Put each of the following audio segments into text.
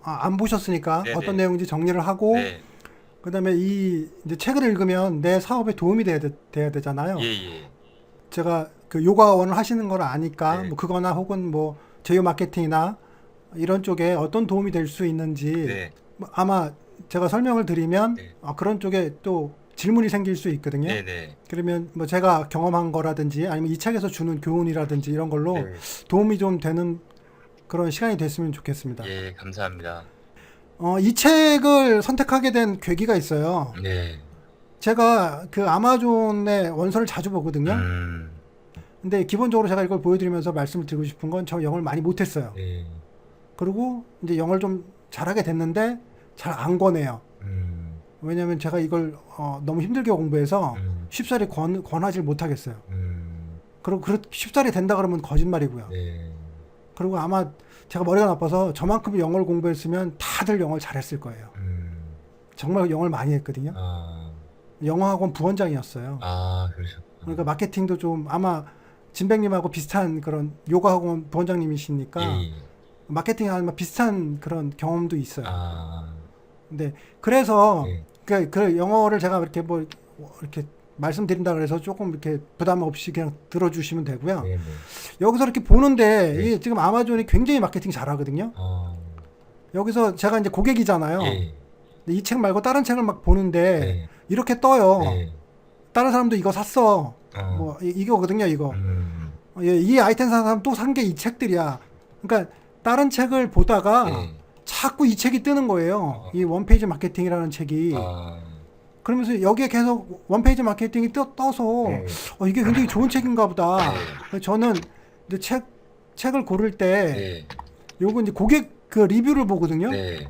안 보셨으니까 네네. 어떤 내용인지 정리를 하고 네. 그다음에 이 이제 책을 읽으면 내 사업에 도움이 돼야 예, 되잖아요. 예. 제가 그 요가원을 하시는 걸 아니까 네. 뭐 그거나 혹은 뭐 제휴 마케팅이나 이런 쪽에 어떤 도움이 될 수 있는지 네. 뭐 아마 제가 설명을 드리면 네. 그런 쪽에 또 질문이 생길 수 있거든요. 네네. 그러면 뭐 제가 경험한 거라든지 아니면 이 책에서 주는 교훈이라든지 이런 걸로 네. 도움이 좀 되는 그런 시간이 됐으면 좋겠습니다. 예, 감사합니다. 이 책을 선택하게 된 계기가 있어요. 네. 제가 그 아마존의 원서를 자주 보거든요. 음. 근데 기본적으로 제가 이걸 보여드리면서 말씀을 드리고 싶은 건 저 영어를 많이 못했어요. 네. 그리고 이제 영어를 좀 잘하게 됐는데 잘 안 권해요. 음. 왜냐면 제가 이걸 너무 힘들게 공부해서 음. 쉽사리 권하지 못하겠어요. 음. 그리고 쉽사리 된다 그러면 거짓말이고요. 네. 그리고 아마 제가 머리가 나빠서 저만큼 영어를 공부했으면 다들 영어를 잘했을 거예요. 음. 정말 영어를 많이 했거든요. 아. 영어학원 부원장이었어요. 아, 그러셨구나. 그러니까 마케팅도 좀 아마 진백님하고 비슷한 그런 요가학원 예, 부원장님이시니까 예. 마케팅 아마 비슷한 그런 경험도 있어요. 아. 근데 그래서 네. 그 영어를 제가 이렇게 뭐 이렇게 말씀드린다 그래서 조금 이렇게 부담 없이 그냥 들어주시면 되고요. 네네. 여기서 이렇게 보는데 네. 이게 지금 아마존이 굉장히 마케팅 잘하거든요. 아. 여기서 제가 이제 고객이잖아요. 예. 근데 이 책 말고 다른 책을 막 보는데 네. 이렇게 떠요. 네. 다른 사람도 이거 샀어. 어. 뭐 이거거든요, 이거. 음. 이 아이템 산 사람 또 산 게 이 책들이야. 그러니까 다른 책을 보다가 네. 자꾸 이 책이 뜨는 거예요. 어. 이 원페이지 마케팅이라는 책이. 아. 그러면서 여기에 계속 원페이지 마케팅이 떠서 네. 이게 굉장히 좋은 책인가 보다. 네. 그래서 저는 이제 책을 고를 때 네. 요거 이제 고객 그 리뷰를 보거든요. 네.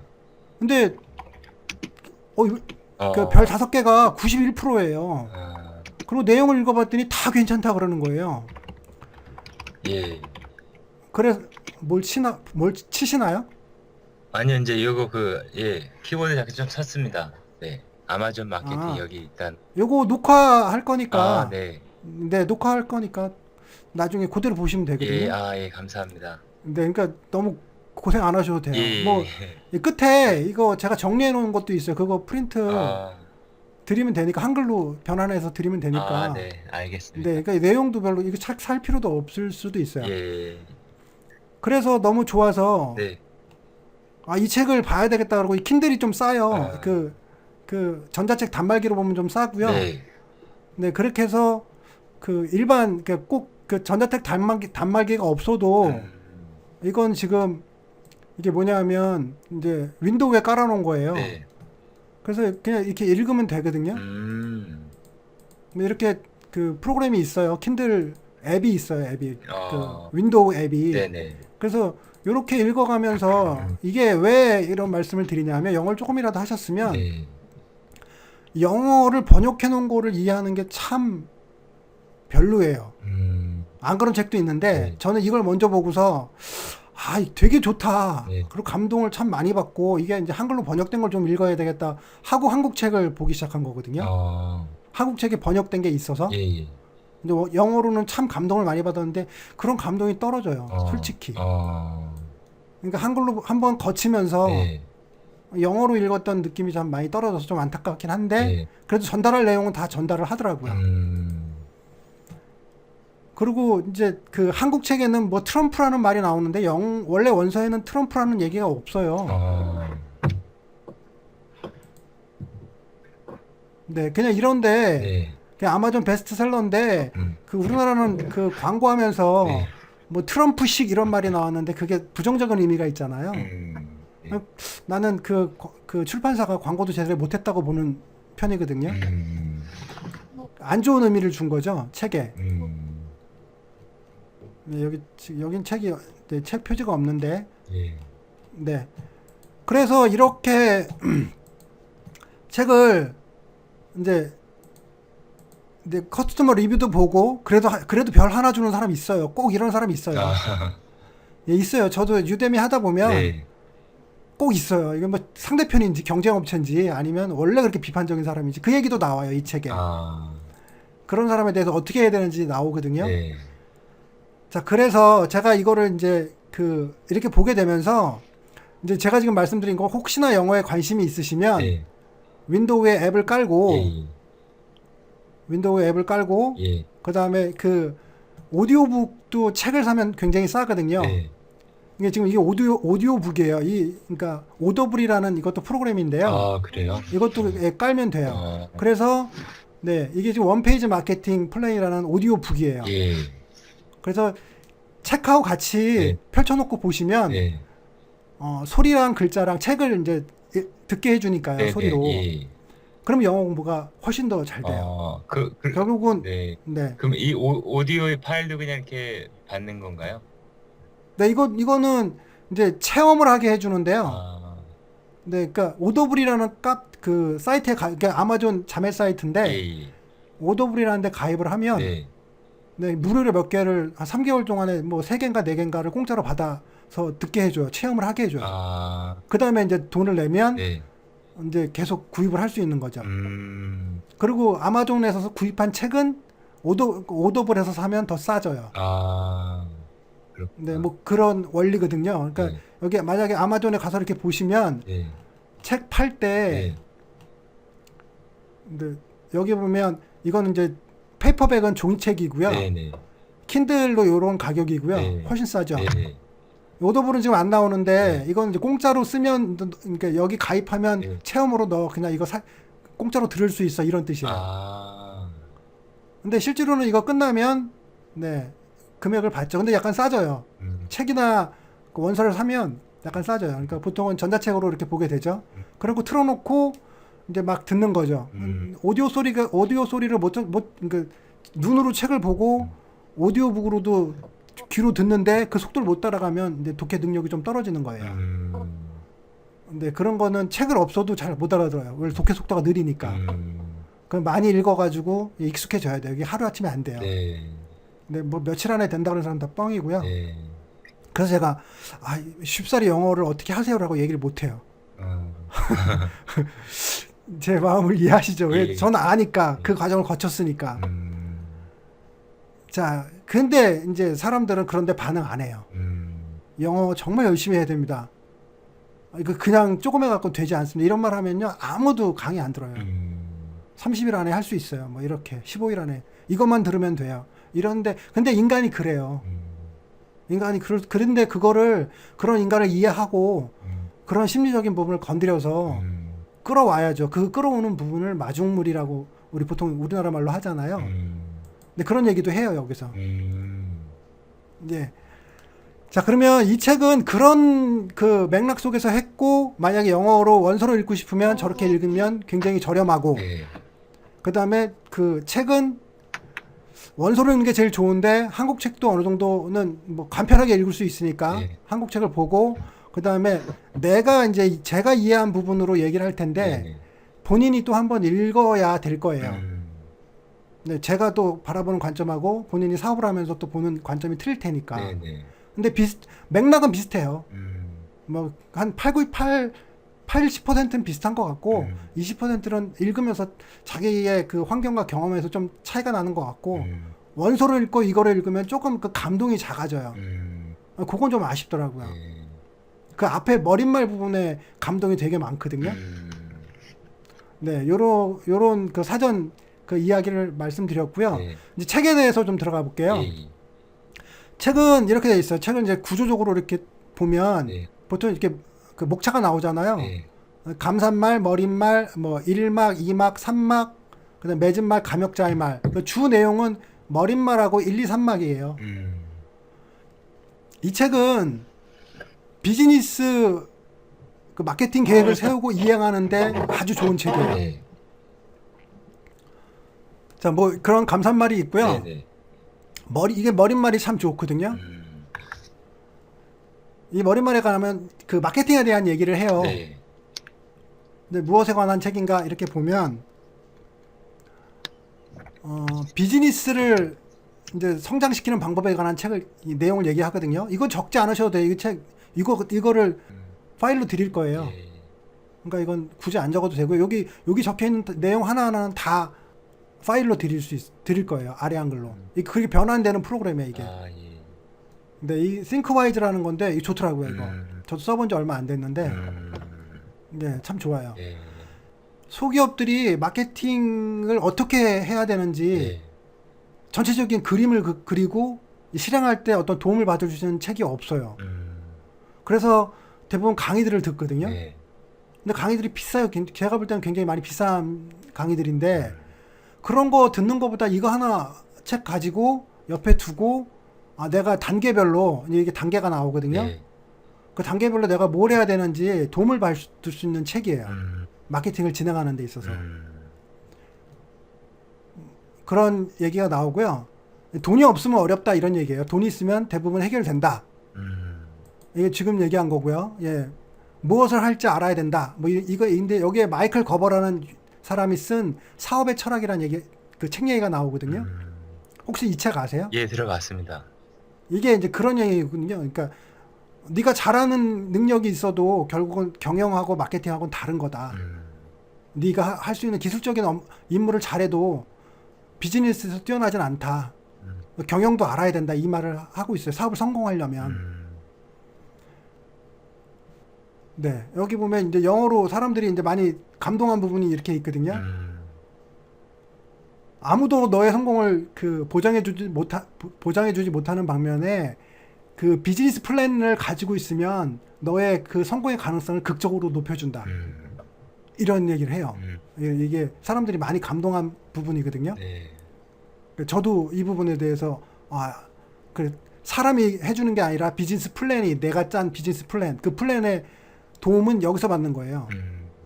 근데 그 어. 별 5개가 91%예요. 아. 그리고 내용을 읽어봤더니 다 괜찮다 그러는 거예요. 예. 그래서 뭘 치시나요? 아니요, 이제 이거 예, 키보드 자켓 좀 샀습니다. 네. 아마존 마케팅 아, 여기 일단. 요거 녹화할 아, 거니까, 네. 네, 녹화할 거니까 나중에 그대로 보시면 예, 되거든요. 예, 감사합니다. 네, 그러니까 너무 고생 안 하셔도 돼요. 예, 뭐, 이 끝에 이거 제가 정리해 놓은 것도 있어요. 그거 프린트 아, 드리면 되니까, 한글로 변환해서 드리면 되니까. 네, 네, 알겠습니다. 그러니까 내용도 별로, 이거 책 살 필요도 없을 수도 있어요. 예, 그래서 너무 좋아서, 네. 이 책을 봐야 되겠다 그러고, 이 킨들이 좀 싸요. 아, 그 전자책 단말기로 보면 좀 싸고요. 네. 네, 그렇게 해서 그 일반 꼭 그 전자책 단말기가 없어도 음, 이건 지금 이게 뭐냐면 이제 윈도우에 깔아놓은 거예요. 네. 그래서 그냥 이렇게 읽으면 되거든요. 음, 뭐 이렇게 그 프로그램이 있어요. 킨들 앱이 있어요. 앱이 그 어, 윈도우 앱이. 네네. 그래서 이렇게 읽어가면서 이게 왜 이런 말씀을 드리냐면 영어를 조금이라도 하셨으면 네. 영어를 번역해 놓은 거를 이해하는 게 참 별로예요. 안 그런 책도 있는데 네. 저는 이걸 먼저 보고서 되게 좋다. 네. 그리고 감동을 참 많이 받고 이게 이제 한글로 번역된 걸 좀 읽어야 되겠다 하고 한국 책을 보기 시작한 거거든요. 어, 한국 책이 번역된 게 있어서 예, 예. 근데 영어로는 참 감동을 많이 받았는데 그런 감동이 떨어져요. 솔직히. 그러니까 한글로 한번 거치면서 네. 영어로 읽었던 느낌이 좀 많이 떨어져서 좀 안타깝긴 한데 네. 그래도 전달할 내용은 다 전달을 하더라고요. 그리고 이제 그 한국 책에는 뭐 트럼프라는 말이 나오는데 원래 원서에는 트럼프라는 얘기가 없어요. 어, 네, 그냥 이런데 네. 그냥 아마존 베스트셀러인데 음, 그 우리나라는 그 광고하면서 네. 뭐 트럼프식 이런 말이 나왔는데 그게 부정적인 의미가 있잖아요. 네. 나는 그 출판사가 광고도 제대로 못했다고 보는 편이거든요. 안 좋은 의미를 준 거죠, 책에. 네, 여긴 책이 네, 책 표지가 없는데 예. 네. 그래서 이렇게 책을 이제 커스터머 리뷰도 보고 그래도 별 하나 주는 사람 있어요. 꼭 이런 사람 있어요. 아, 예, 있어요. 저도 유대미 하다 보면 네. 꼭 있어요. 이건 뭐 상대편인지 경쟁업체인지 아니면 원래 그렇게 비판적인 사람인지 그 얘기도 나와요. 이 책에. 아, 그런 사람에 대해서 어떻게 해야 되는지 나오거든요. 네. 자, 그래서 제가 이거를 이제 이렇게 보게 되면서 이제 제가 지금 말씀드린 거 혹시나 영어에 관심이 있으시면 네. 윈도우에 앱을 깔고 예. 윈도우에 앱을 깔고 예. 그다음에 그 오디오북도 책을 사면 굉장히 싸거든요. 네. 이게 지금 이게 오디오북이에요. 그러니까 오더블이라는 이것도 프로그램인데요. 아, 그래요? 이것도 깔면 돼요. 어, 그래서 네, 이게 지금 원페이지 마케팅 플레이라는 오디오북이에요. 예. 그래서 책하고 같이 네. 펼쳐놓고 보시면 네. 소리랑 글자랑 책을 이제 듣게 해주니까요. 네, 소리로. 네, 예. 그럼 영어 공부가 훨씬 더 잘 돼요. 결국은 네. 네, 그럼 이 오디오의 파일도 그냥 이렇게 받는 건가요? 네 이거는 이제 체험을 하게 해주는데요. 아, 네, 그러니까 오더블이라는 그 사이트에 그러니까 아마존 자매 사이트인데 예. 오더블이라는 데 가입을 하면 네. 네, 무료로 몇 개를 한 3개월 동안에 뭐 3개인가 4개인가를 공짜로 받아서 듣게 해줘요. 체험을 하게 해줘요. 아, 그 다음에 이제 돈을 내면 네. 이제 계속 구입을 할 수 있는 거죠. 음, 그리고 아마존에서 구입한 책은 오더블에서 사면 더 싸져요. 아, 그렇구나. 네, 뭐 그런 원리거든요. 그러니까 네. 여기 만약에 아마존에 가서 이렇게 보시면 네. 책 팔 때 네. 여기 보면 이거는 이제 페이퍼백은 종이책이고요. 네. 네. 킨들로 이런 가격이고요. 네. 훨씬 싸죠. 네. 오더블은 지금 안 나오는데 네. 이건 이제 공짜로 쓰면 그러니까 여기 가입하면 네. 체험으로 너 그냥 이거 공짜로 들을 수 있어 이런 뜻이에요. 아, 근데 실제로는 이거 끝나면 네 금액을 받죠. 근데 약간 싸져요. 책이나 그 원서를 사면 약간 싸져요. 그러니까 보통은 전자책으로 이렇게 보게 되죠. 그리고 틀어놓고 이제 막 듣는 거죠. 오디오 소리를 그러니까 눈으로 책을 보고 오디오북으로도 귀로 듣는데 그 속도를 못 따라가면 이제 독해 능력이 좀 떨어지는 거예요. 근데 그런 거는 책을 없어도 잘 못 알아들어요. 왜 독해 속도가 느리니까. 그럼 많이 읽어가지고 익숙해져야 돼요. 이게 하루아침에 안 돼요. 네. 근데 뭐 며칠 안에 된다 그러는 사람 다 뻥이고요. 네. 그래서 제가 쉽사리 영어를 어떻게 하세요라고 얘기를 못 해요. 제 마음을 이해하시죠? 왜? 예. 저는 아니까 그 과정을 거쳤으니까. 자, 근데 이제 사람들은 그런데 반응 안 해요. 영어 정말 열심히 해야 됩니다. 이거 그냥 조금 해갖고 되지 않습니다. 이런 말 하면요 아무도 강의 안 들어요. 30일 안에 할 수 있어요. 뭐 이렇게 15일 안에 이것만 들으면 돼요. 이런데 근데 인간이 그래요. 인간이 그런데 그런 인간을 이해하고 그런 심리적인 부분을 건드려서 끌어와야죠. 그 끌어오는 부분을 마중물이라고 우리 보통 우리나라 말로 하잖아요. 근데 그런 얘기도 해요 여기서. 예. 자 그러면 이 책은 그런 그 맥락 속에서 했고 만약에 영어로 원서로 읽고 싶으면 저렇게 읽으면 굉장히 저렴하고 네. 그 다음에 그 책은 원서로 읽는 게 제일 좋은데 한국 책도 어느 정도는 뭐 간편하게 읽을 수 있으니까 네. 한국 책을 보고 그 다음에 제가 이해한 부분으로 얘기를 할 텐데 네. 본인이 또 한번 읽어야 될 거예요. 네, 제가 또 바라보는 관점하고 본인이 사업을 하면서 또 보는 관점이 틀릴 테니까. 네. 네. 근데 맥락은 비슷해요. 뭐 한 80%는 비슷한 것 같고 20%는 읽으면서 자기의 그 환경과 경험에서 좀 차이가 나는 것 같고 원서를 읽고 이거를 읽으면 조금 그 감동이 작아져요. 그건 좀 아쉽더라고요. 네. 그 앞에 머릿말 부분에 감동이 되게 많거든요. 네, 요런 그 사전 그 이야기를 말씀드렸고요. 네. 이제 책에 대해서 좀 들어가 볼게요. 네. 책은 이렇게 돼 있어요. 책은 이제 구조적으로 이렇게 보면 네. 보통 이렇게 그 목차가 나오잖아요. 네. 감산말, 머릿말, 뭐 1막, 2막, 3막, 그다음 맺은말, 감역자의 말. 그 주 내용은 머릿말하고 1, 2, 3막이에요. 이 책은 비즈니스 그 마케팅 계획을 세우고 이행하는데 아주 좋은 책이에요. 네. 자, 뭐 그런 감산말이 있고요. 네. 네. 이게 머릿말이 참 좋거든요. 이 머릿말에 관하면 그 마케팅에 대한 얘기를 해요. 네. 근데 무엇에 관한 책인가 이렇게 보면 비즈니스를 이제 성장시키는 방법에 관한 이 내용을 얘기하거든요. 이건 적지 않으셔도 돼요. 이거를 파일로 드릴 거예요. 네. 그러니까 이건 굳이 안 적어도 되고요. 여기 적혀 있는 내용 하나하나는 다 파일로 드릴 거예요. 아래 한글로. 그게 변환되는 프로그램이에요, 이게. 아, 예. 근데 이 싱크와이즈라는 건데 이게 좋더라고요, 이거. 저도 써본 지 얼마 안 됐는데 네, 참 좋아요. 예. 소기업들이 마케팅을 어떻게 해야 되는지 예. 전체적인 그림을 그리고 실행할 때 어떤 도움을 받아주시는 책이 없어요. 그래서 대부분 강의들을 듣거든요. 예. 근데 강의들이 비싸요. 제가 볼 때는 굉장히 많이 비싼 강의들인데 그런 거 듣는 것보다 이거 하나 책 가지고 옆에 두고 내가 단계별로 이게 단계가 나오거든요. 예. 그 단계별로 내가 뭘 해야 되는지 도움을 받을 수 있는 책이에요. 마케팅을 진행하는 데 있어서. 그런 얘기가 나오고요. 돈이 없으면 어렵다 이런 얘기예요. 돈이 있으면 대부분 해결된다. 이게 지금 얘기한 거고요. 예. 무엇을 할지 알아야 된다. 뭐 이거인데 여기에 마이클 거버라는 사람이 쓴 사업의 철학이라는 얘기, 그 책 얘기가 나오거든요. 혹시 이 책 아세요? 예, 들어봤습니다. 이게 이제 그런 얘기거든요. 그러니까 네가 잘하는 능력이 있어도 결국은 경영하고 마케팅하고는 다른 거다. 네가 할 수 있는 기술적인 임무를 잘해도 비즈니스에서 뛰어나진 않다. 경영도 알아야 된다. 이 말을 하고 있어요. 사업을 성공하려면. 네. 여기 보면 이제 영어로 사람들이 이제 많이 감동한 부분이 이렇게 있거든요. 아무도 너의 성공을 보장해주지 못하는 방면에 그 비즈니스 플랜을 가지고 있으면 너의 그 성공의 가능성을 극적으로 높여준다. 이런 얘기를 해요. 이게 사람들이 많이 감동한 부분이거든요. 네. 저도 이 부분에 대해서 사람이 해주는 게 아니라 비즈니스 플랜이 내가 짠 비즈니스 플랜, 그 플랜의 도움은 여기서 받는 거예요.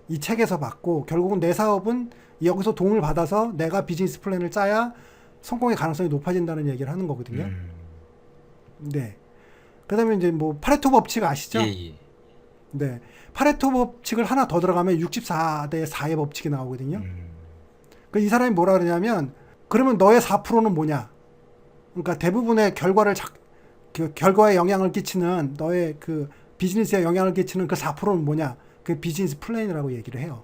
이 책에서 받고 결국은 내 사업은 여기서 도움을 받아서 내가 비즈니스 플랜을 짜야 성공의 가능성이 높아진다는 얘기를 하는 거거든요. 네. 그다음에 이제 뭐 파레토 법칙 아시죠? 예. 네. 파레토 법칙을 하나 더 들어가면 64대 4의 법칙이 나오거든요. 이 사람이 뭐라 그러냐면 그러면 너의 4%는 뭐냐? 그러니까 대부분의 결과에 영향을 끼치는 너의 그 비즈니스에 영향을 끼치는 그 4%는 뭐냐? 그 비즈니스 플랜이라고 얘기를 해요.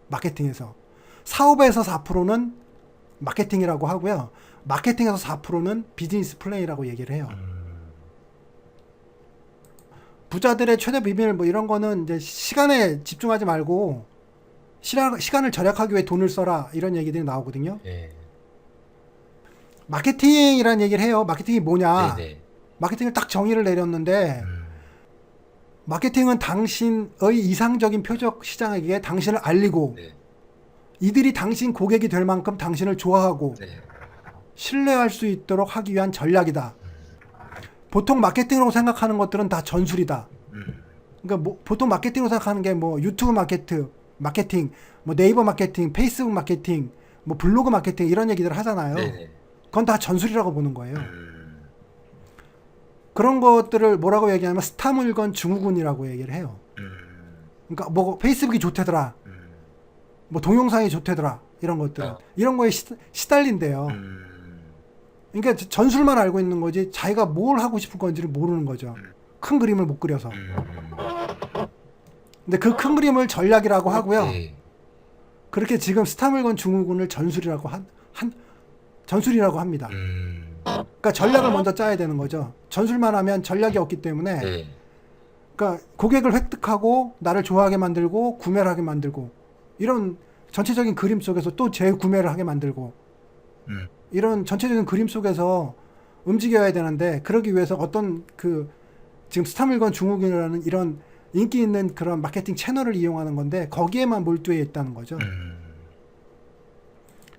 마케팅에서. 사업에서 4%는 마케팅이라고 하고요. 마케팅에서 4%는 비즈니스 플랜이라고 얘기를 해요. 부자들의 최대 비밀 뭐 이런 거는 이제 시간에 집중하지 말고 시간을 절약하기 위해 돈을 써라 이런 얘기들이 나오거든요. 예. 마케팅이라는 얘기를 해요. 마케팅이 뭐냐? 네네. 마케팅을 딱 정의를 내렸는데 마케팅은 당신의 이상적인 표적 시장에게 당신을 알리고 네. 이들이 당신 고객이 될 만큼 당신을 좋아하고 네. 신뢰할 수 있도록 하기 위한 전략이다. 보통 마케팅으로 생각하는 것들은 다 전술이다. 그러니까 보통 마케팅으로 생각하는 게 뭐 유튜브 마케팅, 뭐 네이버 마케팅, 페이스북 마케팅, 뭐 블로그 마케팅 이런 얘기들 하잖아요. 네네. 그건 다 전술이라고 보는 거예요. 그런 것들을 뭐라고 얘기하냐면 스타 물건 증후군이라고 얘기를 해요. 그러니까 뭐 페이스북이 좋대더라, 뭐 동영상이 좋대더라 이런 것들, 이런 거에 시달린대요. 그러니까 전술만 알고 있는 거지 자기가 뭘 하고 싶은 건지를 모르는 거죠. 큰 그림을 못 그려서. 근데 그 큰 그림을 전략이라고 하고요. 네. 그렇게 지금 스타 물건 증후군을 전술이라고 전술이라고 합니다. 그러니까 전략을 먼저 짜야 되는 거죠. 전술만 하면 전략이 없기 때문에. 네. 그러니까 고객을 획득하고 나를 좋아하게 만들고 구매를 하게 만들고 이런 전체적인 그림 속에서 또 재구매를 하게 만들고 이런 전체적인 그림 속에서 움직여야 되는데 그러기 위해서 어떤 지금 스타 물건 증후군이라는 이런 인기 있는 그런 마케팅 채널을 이용하는 건데 거기에만 몰두해 있다는 거죠.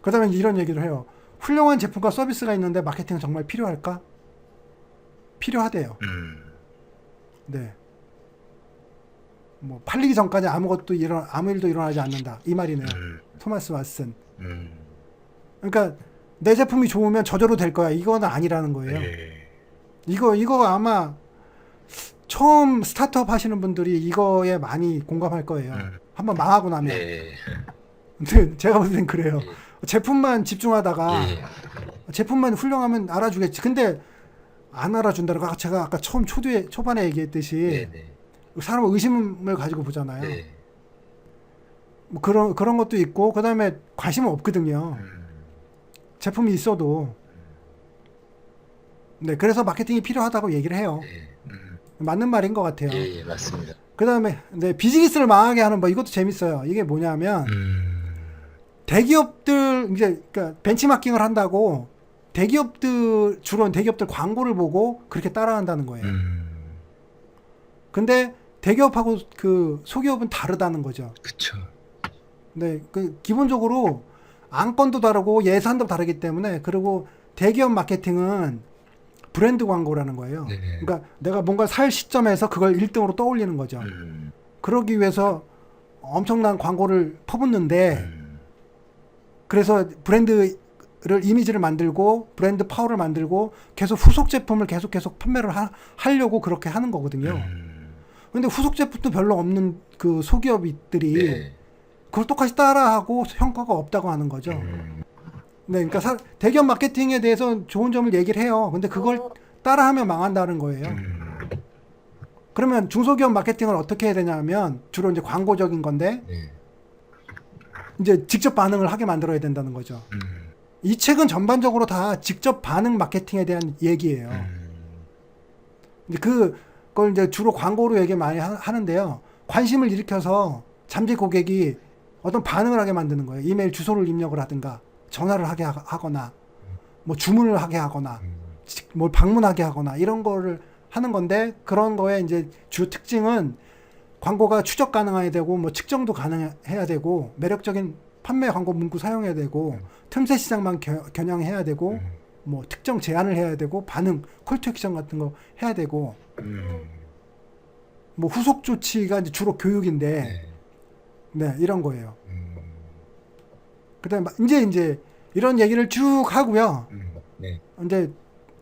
그다음에 이런 얘기를 해요. 훌륭한 제품과 서비스가 있는데 마케팅은 정말 필요할까? 필요하대요. 네. 뭐 팔리기 전까지 아무 일도 일어나지 않는다. 이 말이네요. 토마스 왓슨. 그러니까 내 제품이 좋으면 저절로 될 거야. 이건 아니라는 거예요. 예. 이거 아마 처음 스타트업 하시는 분들이 이거에 많이 공감할 거예요. 한번 망하고 나면. 네. 근데 제가 볼 땐 그래요. 제품만 집중하다가 예. 제품만 훌륭하면 알아주겠지. 근데 안 알아준다고 제가 아까 초반에 얘기했듯이 네네. 사람은 의심을 가지고 보잖아요. 네. 뭐 그런 것도 있고 그다음에 관심은 없거든요. 제품이 있어도. 네, 그래서 마케팅이 필요하다고 얘기를 해요. 네. 맞는 말인 것 같아요. 예, 맞습니다. 그다음에 네, 비즈니스를 망하게 하는 뭐 이것도 재밌어요. 이게 뭐냐면 대기업들 이제 그러니까 벤치마킹을 한다고 대기업들 주로 대기업들 광고를 보고 그렇게 따라한다는 거예요. 근데 대기업하고 그 소기업은 다르다는 거죠. 그쵸. 네, 그 기본적으로 안건도 다르고 예산도 다르기 때문에 그리고 대기업 마케팅은 브랜드 광고라는 거예요. 네. 그러니까 내가 뭔가 살 시점에서 그걸 1등으로 떠올리는 거죠. 그러기 위해서 엄청난 광고를 퍼붓는데 그래서 브랜드를 이미지를 만들고 브랜드 파워를 만들고 계속 후속 제품을 계속 판매를 하려고 그렇게 하는 거거든요. 근데 후속 제품도 별로 없는 그 소기업들이 네. 그걸 똑같이 따라하고 성과가 없다고 하는 거죠. 네, 그러니까 대기업 마케팅에 대해서 좋은 점을 얘기를 해요. 근데 그걸 따라하면 망한다는 거예요. 그러면 중소기업 마케팅을 어떻게 해야 되냐면 주로 이제 광고적인 건데 네. 이제 직접 반응을 하게 만들어야 된다는 거죠. 이 책은 전반적으로 다 직접 반응 마케팅에 대한 얘기예요. 이제 그걸 이제 주로 광고로 얘기 많이 하는데요. 관심을 일으켜서 잠재 고객이 어떤 반응을 하게 만드는 거예요. 이메일 주소를 입력을 하든가 전화를 하게 하거나 뭐 주문을 하게 하거나 뭘 방문하게 하거나 이런 거를 하는 건데 그런 거에 이제 주 특징은 광고가 추적 가능해야 되고 뭐 측정도 가능해야 되고 매력적인 판매 광고 문구 사용해야 되고 틈새 시장만 겨냥해야 되고 뭐 특정 제한을 해야 되고 반응 콜투 액션 같은 거 해야 되고 뭐 후속 조치가 이제 주로 교육인데 네 이런 거예요. 그다음에 이제 이런 얘기를 쭉 하고요. 네. 이제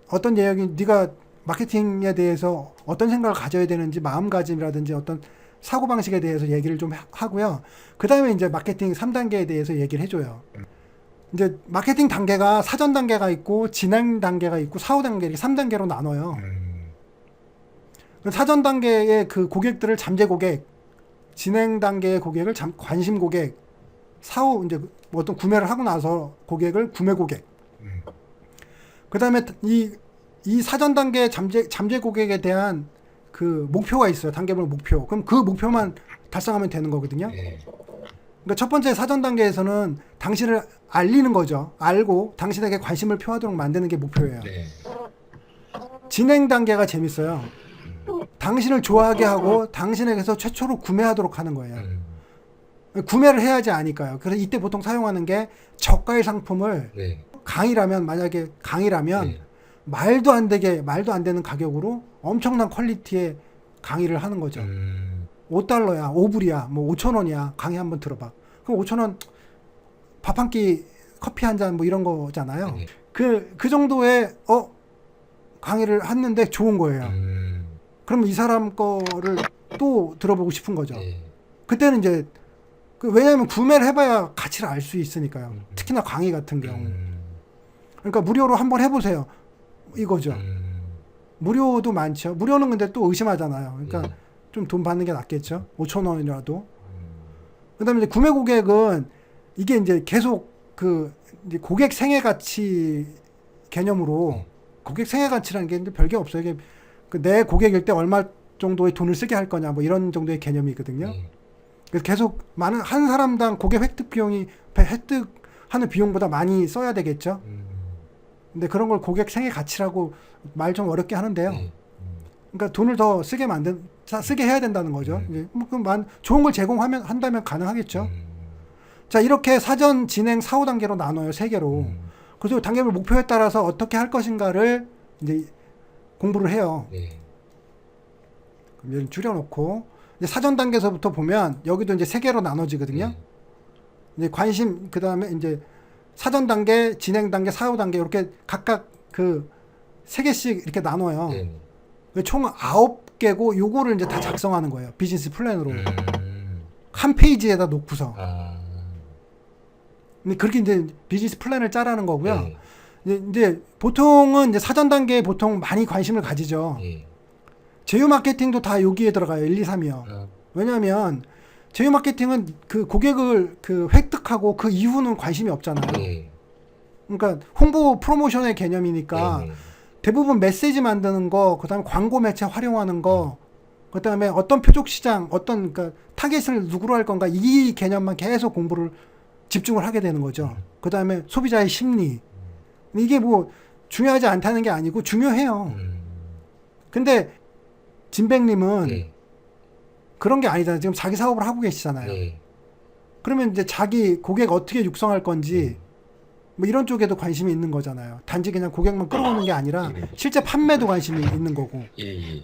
어떤 얘기 네가 마케팅에 대해서 어떤 생각을 가져야 되는지 마음가짐이라든지 어떤 사고방식에 대해서 얘기를 좀 하고요. 그 다음에 이제 마케팅 3단계에 대해서 얘기를 해줘요. 이제 마케팅 단계가 사전 단계가 있고 진행 단계가 있고 사후 단계 이렇게 3단계로 나눠요. 사전 단계의 그 고객들을 잠재 고객, 진행 단계의 고객을 관심 고객, 사후 이제 뭐 어떤 구매를 하고 나서 고객을 구매 고객. 그 다음에 이 사전 단계 잠재 고객에 대한 그 목표가 있어요. 단계별 목표. 그럼 그 목표만 달성하면 되는 거거든요. 그러니까 첫 번째 사전 단계에서는 당신을 알리는 거죠. 알고 당신에게 관심을 표하도록 만드는 게 목표예요. 진행 단계가 재밌어요. 당신을 좋아하게 하고 당신에게서 최초로 구매하도록 하는 거예요. 구매를 해야지 아니까요. 그래서 이때 보통 사용하는 게 저가의 상품을 강의라면 만약에 강의라면 말도 안 되는 가격으로 엄청난 퀄리티의 강의를 하는 거죠. $5야, 5불이야, 뭐 5,000원이야. 강의 한번 들어봐. 그럼 5,000원 밥 한 끼, 커피 한 잔 뭐 이런 거잖아요. 그 정도의 강의를 했는데 좋은 거예요. 그러면 이 사람 거를 또 들어보고 싶은 거죠. 그때는 이제 왜냐하면 구매를 해봐야 가치를 알 수 있으니까요. 특히나 강의 같은 경우. 그러니까 무료로 한번 해보세요. 이거죠. 무료도 많죠. 무료는 근데 또 의심하잖아요. 그러니까 좀 돈 받는 게 낫겠죠. 5,000원이라도. 그다음에 이제 구매 고객은 이게 이제 계속 그 이제 고객 생애 가치 개념으로 고객 생애 가치라는 게 별게 없어요. 이게 내 고객일 때 얼마 정도의 돈을 쓰게 할 거냐 뭐 이런 정도의 개념이거든요. 그래서 계속 한 사람당 고객 획득하는 비용보다 많이 써야 되겠죠. 근데 그런 걸 고객 생애 가치라고 말 좀 어렵게 하는데요. 그러니까 돈을 더 쓰게 해야 된다는 거죠. 이제 좋은 걸 한다면 가능하겠죠. 자, 이렇게 사전, 진행, 사후 단계로 나눠요. 3개로. 그래서 단계별 목표에 따라서 어떻게 할 것인가를 이제 공부를 해요. 그럼 얘를 줄여놓고 이제 사전 단계에서부터 보면 여기도 이제 3개로 나눠지거든요. 이제 관심, 그 다음에 이제 사전 단계, 진행 단계, 사후 단계 이렇게 각각 그 3개씩 이렇게 나눠요. 총 9개고 요거를 이제 다 작성하는 거예요. 비즈니스 플랜으로. 한 페이지에다 놓고서. 근데 그렇게 이제 비즈니스 플랜을 짜라는 거고요. 이제 보통은 이제 사전 단계에 보통 많이 관심을 가지죠. 제휴 마케팅도 다 여기에 들어가요. 1, 2, 3이요. 왜냐하면 제휴 마케팅은 그 고객을 그 획득하고 그 이후는 관심이 없잖아요. 그러니까 홍보 프로모션의 개념이니까 대부분 메시지 만드는 거, 그다음에 광고 매체 활용하는 거, 그다음에 어떤 표적 시장, 어떤 그러니까 타겟을 누구로 할 건가 이 개념만 계속 공부를 집중을 하게 되는 거죠. 그다음에 소비자의 심리. 이게 뭐 중요하지 않다는 게 아니고 중요해요. 근데 진백님은 네. 그런 게 아니잖아요. 지금 자기 사업을 하고 계시잖아요. 네. 그러면 이제 자기 고객 어떻게 육성할 건지 뭐 이런 쪽에도 관심이 있는 거잖아요. 단지 그냥 고객만 끌어오는 게 아니라 실제 판매도 관심이 있는 거고. 예.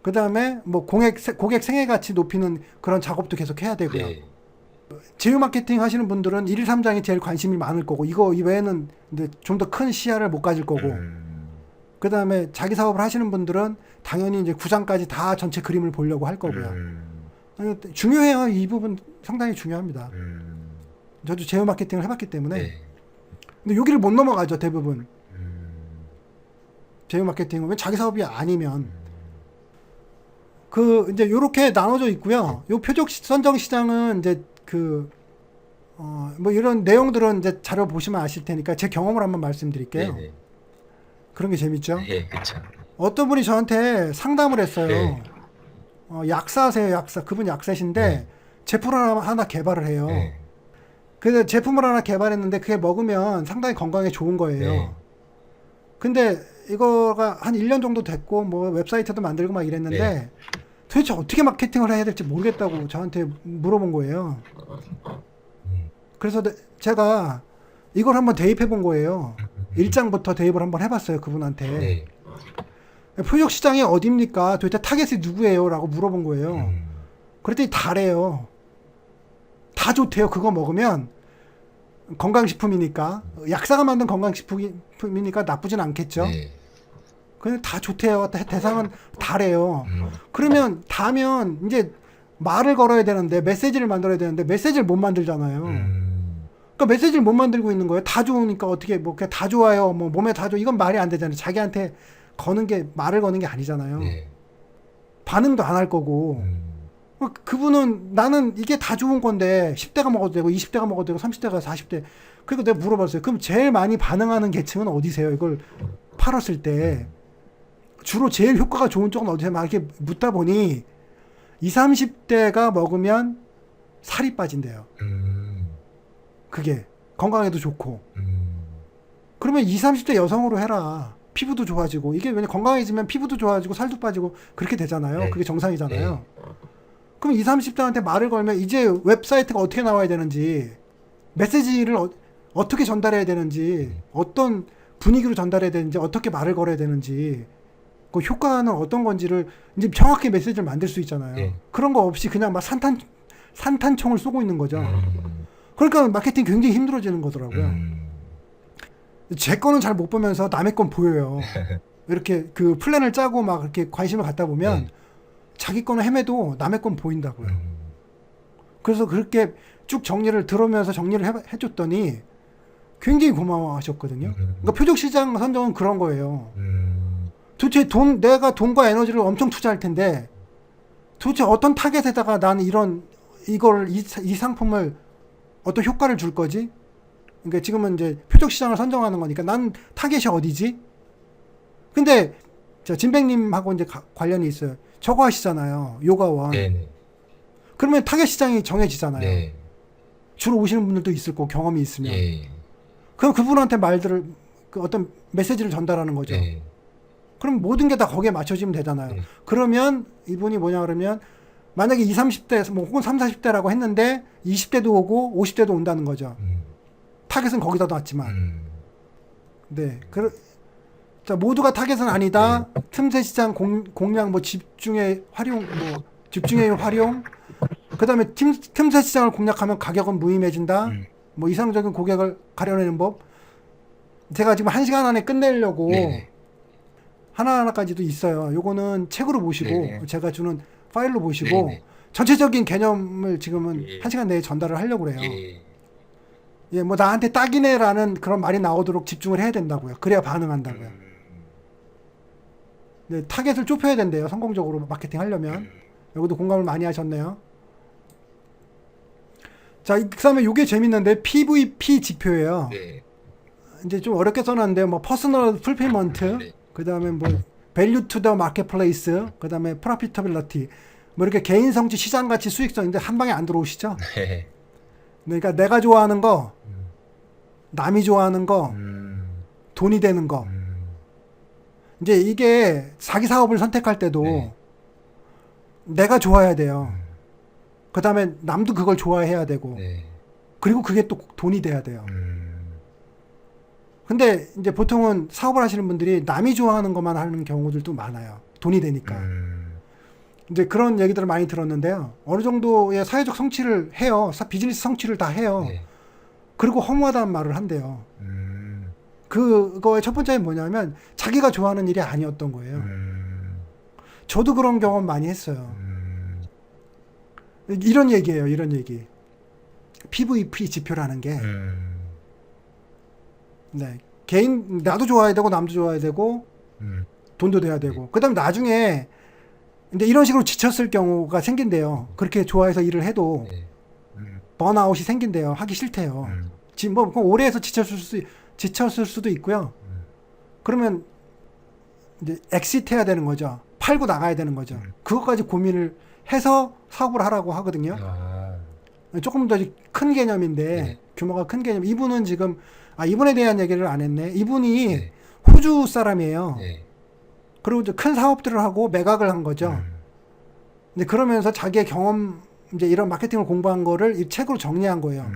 그 다음에 뭐 고객 생애 가치 높이는 그런 작업도 계속 해야 되고요. 네. 제휴 마케팅 하시는 분들은 1, 2, 3장이 제일 관심이 많을 거고, 이거 이외에는 좀 더 큰 시야를 못 가질 거고, 그 다음에 자기 사업을 하시는 분들은 당연히 이제 9장까지 다 전체 그림을 보려고 할 거고요. 중요해요. 이 부분 상당히 중요합니다. 저도 제휴 마케팅을 해봤기 때문에. 네. 근데 여기를 못 넘어가죠, 대부분. 제휴 마케팅은 왜 자기 사업이 아니면. 이제 요렇게 나눠져 있고요. 요 표적 선정 시장은 이제 뭐 이런 내용들은 이제 자료 보시면 아실 테니까 제 경험을 한번 말씀드릴게요. 네. 그런 게 재밌죠? 예, 그렇죠. 어떤 분이 저한테 상담을 했어요. 네. 약사세요, 약사. 그분 약사신데 네. 제품을 하나 개발을 해요. 네. 그래서 제품을 하나 개발했는데 그게 먹으면 상당히 건강에 좋은 거예요. 네. 근데 이거가 한 1년 정도 됐고 뭐 웹사이트도 만들고 막 이랬는데 네. 도대체 어떻게 마케팅을 해야 될지 모르겠다고 저한테 물어본 거예요. 그래서 제가 이걸 한번 대입해 본 거예요. 1장부터 대입을 한번 해봤어요, 그분한테. 네. 표적 시장이 어딥니까? 도대체 타겟이 누구예요? 라고 물어본 거예요. 그랬더니 다래요. 다 좋대요. 그거 먹으면 건강식품이니까. 약사가 만든 건강식품이니까 나쁘진 않겠죠. 네. 그냥 다 좋대요. 대상은 다래요. 그러면 다면 이제 말을 걸어야 되는데 메시지를 만들어야 되는데 메시지를 못 만들잖아요. 그러니까 메시지를 못 만들고 있는 거예요. 다 좋으니까 어떻게 뭐 그냥 다 좋아요. 뭐 몸에 다 좋아. 이건 말이 안 되잖아요. 자기한테 거는 게 말을 거는 게 아니잖아요. 네. 반응도 안 할 거고. 그분은 나는 이게 다 좋은 건데 10대가 먹어도 되고 20대가 먹어도 되고 30대가 40대. 그리고 내가 물어봤어요. 그럼 제일 많이 반응하는 계층은 어디세요? 이걸 팔았을 때 주로 제일 효과가 좋은 쪽은 어디세요? 막 이렇게 묻다 보니 20, 30대가 먹으면 살이 빠진대요. 그게 건강에도 좋고. 그러면 20, 30대 여성으로 해라. 피부도 좋아지고. 이게 왜냐 건강해지면 피부도 좋아지고 살도 빠지고 그렇게 되잖아요. 네. 그게 정상이잖아요. 그럼 20, 30대한테 말을 걸면 이제 웹사이트가 어떻게 나와야 되는지, 메시지를 어떻게 전달해야 되는지, 어떤 분위기로 전달해야 되는지, 어떻게 말을 걸어야 되는지, 그 효과는 어떤 건지를 이제 정확히 메시지를 만들 수 있잖아요. 네. 그런 거 없이 그냥 막 산탄총을 쏘고 있는 거죠. 그러니까 마케팅 굉장히 힘들어지는 거더라고요. 제 거는 잘 못 보면서 남의 건 보여요. 이렇게 그 플랜을 짜고 막 이렇게 관심을 갖다 보면 자기 거는 헤매도 남의 건 보인다고요. 그래서 그렇게 쭉 정리를 들으면서 정리를 해줬더니 굉장히 고마워하셨거든요. 그러니까 표적 시장 선정은 그런 거예요. 도대체 내가 돈과 에너지를 엄청 투자할 텐데 도대체 어떤 타겟에다가 나는 이 상품을 어떤 효과를 줄 거지? 그러니까 지금은 이제 표적 시장을 선정하는 거니까 난 타겟이 어디지? 근데 진백님하고 이제 관련이 있어요. 저거 하시잖아요. 요가원. 네. 그러면 타겟 시장이 정해지잖아요. 네. 주로 오시는 분들도 있을 거고 경험이 있으면. 예. 그럼 그분한테 어떤 메시지를 전달하는 거죠. 네. 그럼 모든 게 다 거기에 맞춰지면 되잖아요. 네. 그러면 이분이 뭐냐 그러면 만약에 20, 30대 뭐 혹은 30, 40대라고 했는데 20대도 오고 50대도 온다는 거죠. 타겟은 거기다 놨지만. 네. 자, 모두가 타겟은 아니다. 틈새 시장 공략 뭐 집중의 활용 그다음에 틈새 시장을 공략하면 가격은 무의미해진다. 뭐 이상적인 고객을 가려내는 법. 제가 지금 1시간 안에 끝내려고 네네. 하나하나까지도 있어요. 요거는 책으로 보시고 네네. 제가 주는 파일로 보시고 네네. 전체적인 개념을 지금은 예. 1시간 내에 전달을 하려고 그래요. 예. 예, 뭐 나한테 딱이네라는 그런 말이 나오도록 집중을 해야 된다고요. 그래야 반응한다고요. 네, 타겟을 좁혀야 된대요. 성공적으로 마케팅 하려면. 여기도 공감을 많이 하셨네요. 자, 그 다음에 요게 재밌는데 PVP 지표예요. 네. 이제 좀 어렵게 써놨는데 뭐 퍼스널 풀필먼트 네. 그다음에 뭐 value to the marketplace, 그다음에 profitability, 뭐 이렇게 개인 성취, 시장 가치, 수익성인데 한 방에 안 들어오시죠? 네. 그러니까 내가 좋아하는 거, 남이 좋아하는 거, 돈이 되는 거. 이제 이게 자기 사업을 선택할 때도 네. 내가 좋아야 돼요. 그다음에 남도 그걸 좋아해야 되고, 네. 그리고 그게 또 돈이 돼야 돼요. 근데 이제 보통은 사업을 하시는 분들이 남이 좋아하는 것만 하는 경우들도 많아요. 돈이 되니까. 이제 그런 얘기들을 많이 들었는데요. 어느 정도의 사회적 성취를 해요. 비즈니스 성취를 다 해요. 네. 그리고 허무하다는 말을 한대요. 그거의 첫 번째는 뭐냐면 자기가 좋아하는 일이 아니었던 거예요. 저도 그런 경험 많이 했어요. 이런 얘기예요. 이런 얘기. PVP 지표라는 게 네. 개인 나도 좋아야 되고 남도 좋아야 되고 돈도 돼야 되고 그다음에 나중에 이제 이런 식으로 지쳤을 경우가 생긴대요. 그렇게 좋아해서 일을 해도 네. 번아웃이 생긴대요. 하기 싫대요. 지금 뭐 오래 해서 지쳤을 수도 있고요. 그러면 이제 엑시트 해야 되는 거죠. 팔고 나가야 되는 거죠. 그것까지 고민을 해서 사업을 하라고 하거든요. 아. 조금 더 큰 개념인데 네. 규모가 큰 개념. 이분은 지금 이분에 대한 얘기를 안 했네. 이분이 네. 호주 사람이에요. 네. 그리고 이제 큰 사업들을 하고 매각을 한 거죠. 근데 그러면서 자기의 경험 이제 이런 마케팅을 공부한 거를 이 책으로 정리한 거예요.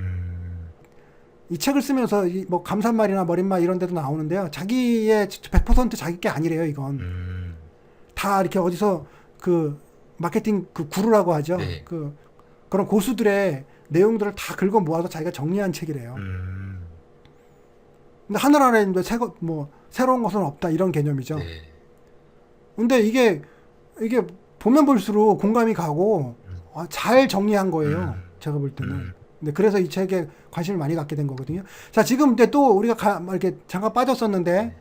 이 책을 쓰면서 뭐 감산말이나 머릿말 이런 데도 나오는데요. 자기의 100% 자기 게 아니래요, 이건. 다 이렇게 어디서 그 마케팅 그 구루라고 하죠. 네. 그런 고수들의 내용들을 다 긁어 모아서 자기가 정리한 책이래요. 근데 하늘 아래 이제 새로운 것은 없다 이런 개념이죠. 네. 근데 이게 보면 볼수록 공감이 가고 잘 정리한 거예요. 제가 볼 때는. 근데 그래서 이 책에 관심을 많이 갖게 된 거거든요. 자, 지금 이제 또 우리가 이렇게 잠깐 빠졌었는데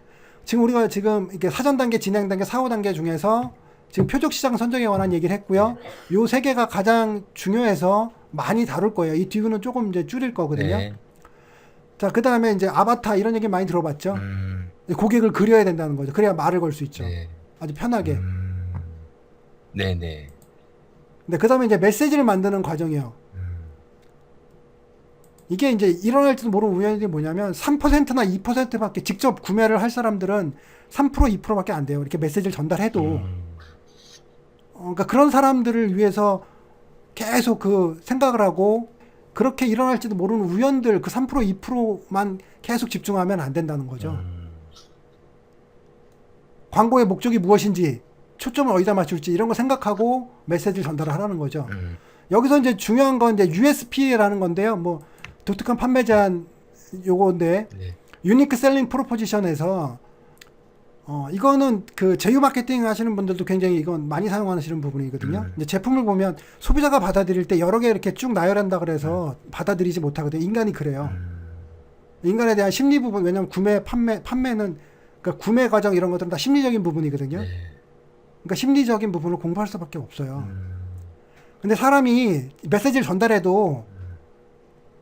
지금 우리가 지금 이렇게 사전 단계, 진행 단계, 사후 단계 중에서 지금 표적 시장 선정에 관한 얘기를 했고요. 요 세 개가 가장 중요해서 많이 다룰 거예요. 이 뒤로는 조금 이제 줄일 거거든요. 네. 자, 그 다음에 이제 아바타 이런 얘기 많이 들어봤죠. 고객을 그려야 된다는 거죠. 그래야 말을 걸 수 있죠. 네. 아주 편하게. 네네. 근데 그 다음에 이제 메시지를 만드는 과정이요. 이게 이제 일어날지도 모르는 우연이 뭐냐면 3%나 2%밖에 직접 구매를 할 사람들은 3% 2%밖에 안 돼요. 이렇게 메시지를 전달해도. 그러니까 그런 사람들을 위해서 계속 그 생각을 하고 그렇게 일어날지도 모르는 우연들 그 3% 2%만 계속 집중하면 안 된다는 거죠. 광고의 목적이 무엇인지 초점을 어디다 맞출지 이런 거 생각하고 메시지를 전달을 하라는 거죠. 여기서 이제 중요한 건 이제 USP라는 건데요. 뭐 독특한 판매 제한 요건데 네. 유니크 셀링 프로포지션에서 이거는 그 제휴 마케팅 하시는 분들도 굉장히 이건 많이 사용하시는 부분이거든요. 이제 제품을 보면 소비자가 받아들일 때 여러 개 이렇게 쭉 나열한다 그래서 받아들이지 못하거든요. 인간이 그래요. 인간에 대한 심리 부분, 왜냐하면 판매는 그러니까 구매 과정 이런 것들은 다 심리적인 부분이거든요. 네. 그러니까 심리적인 부분을 공부할 수밖에 없어요. 근데 사람이 메시지를 전달해도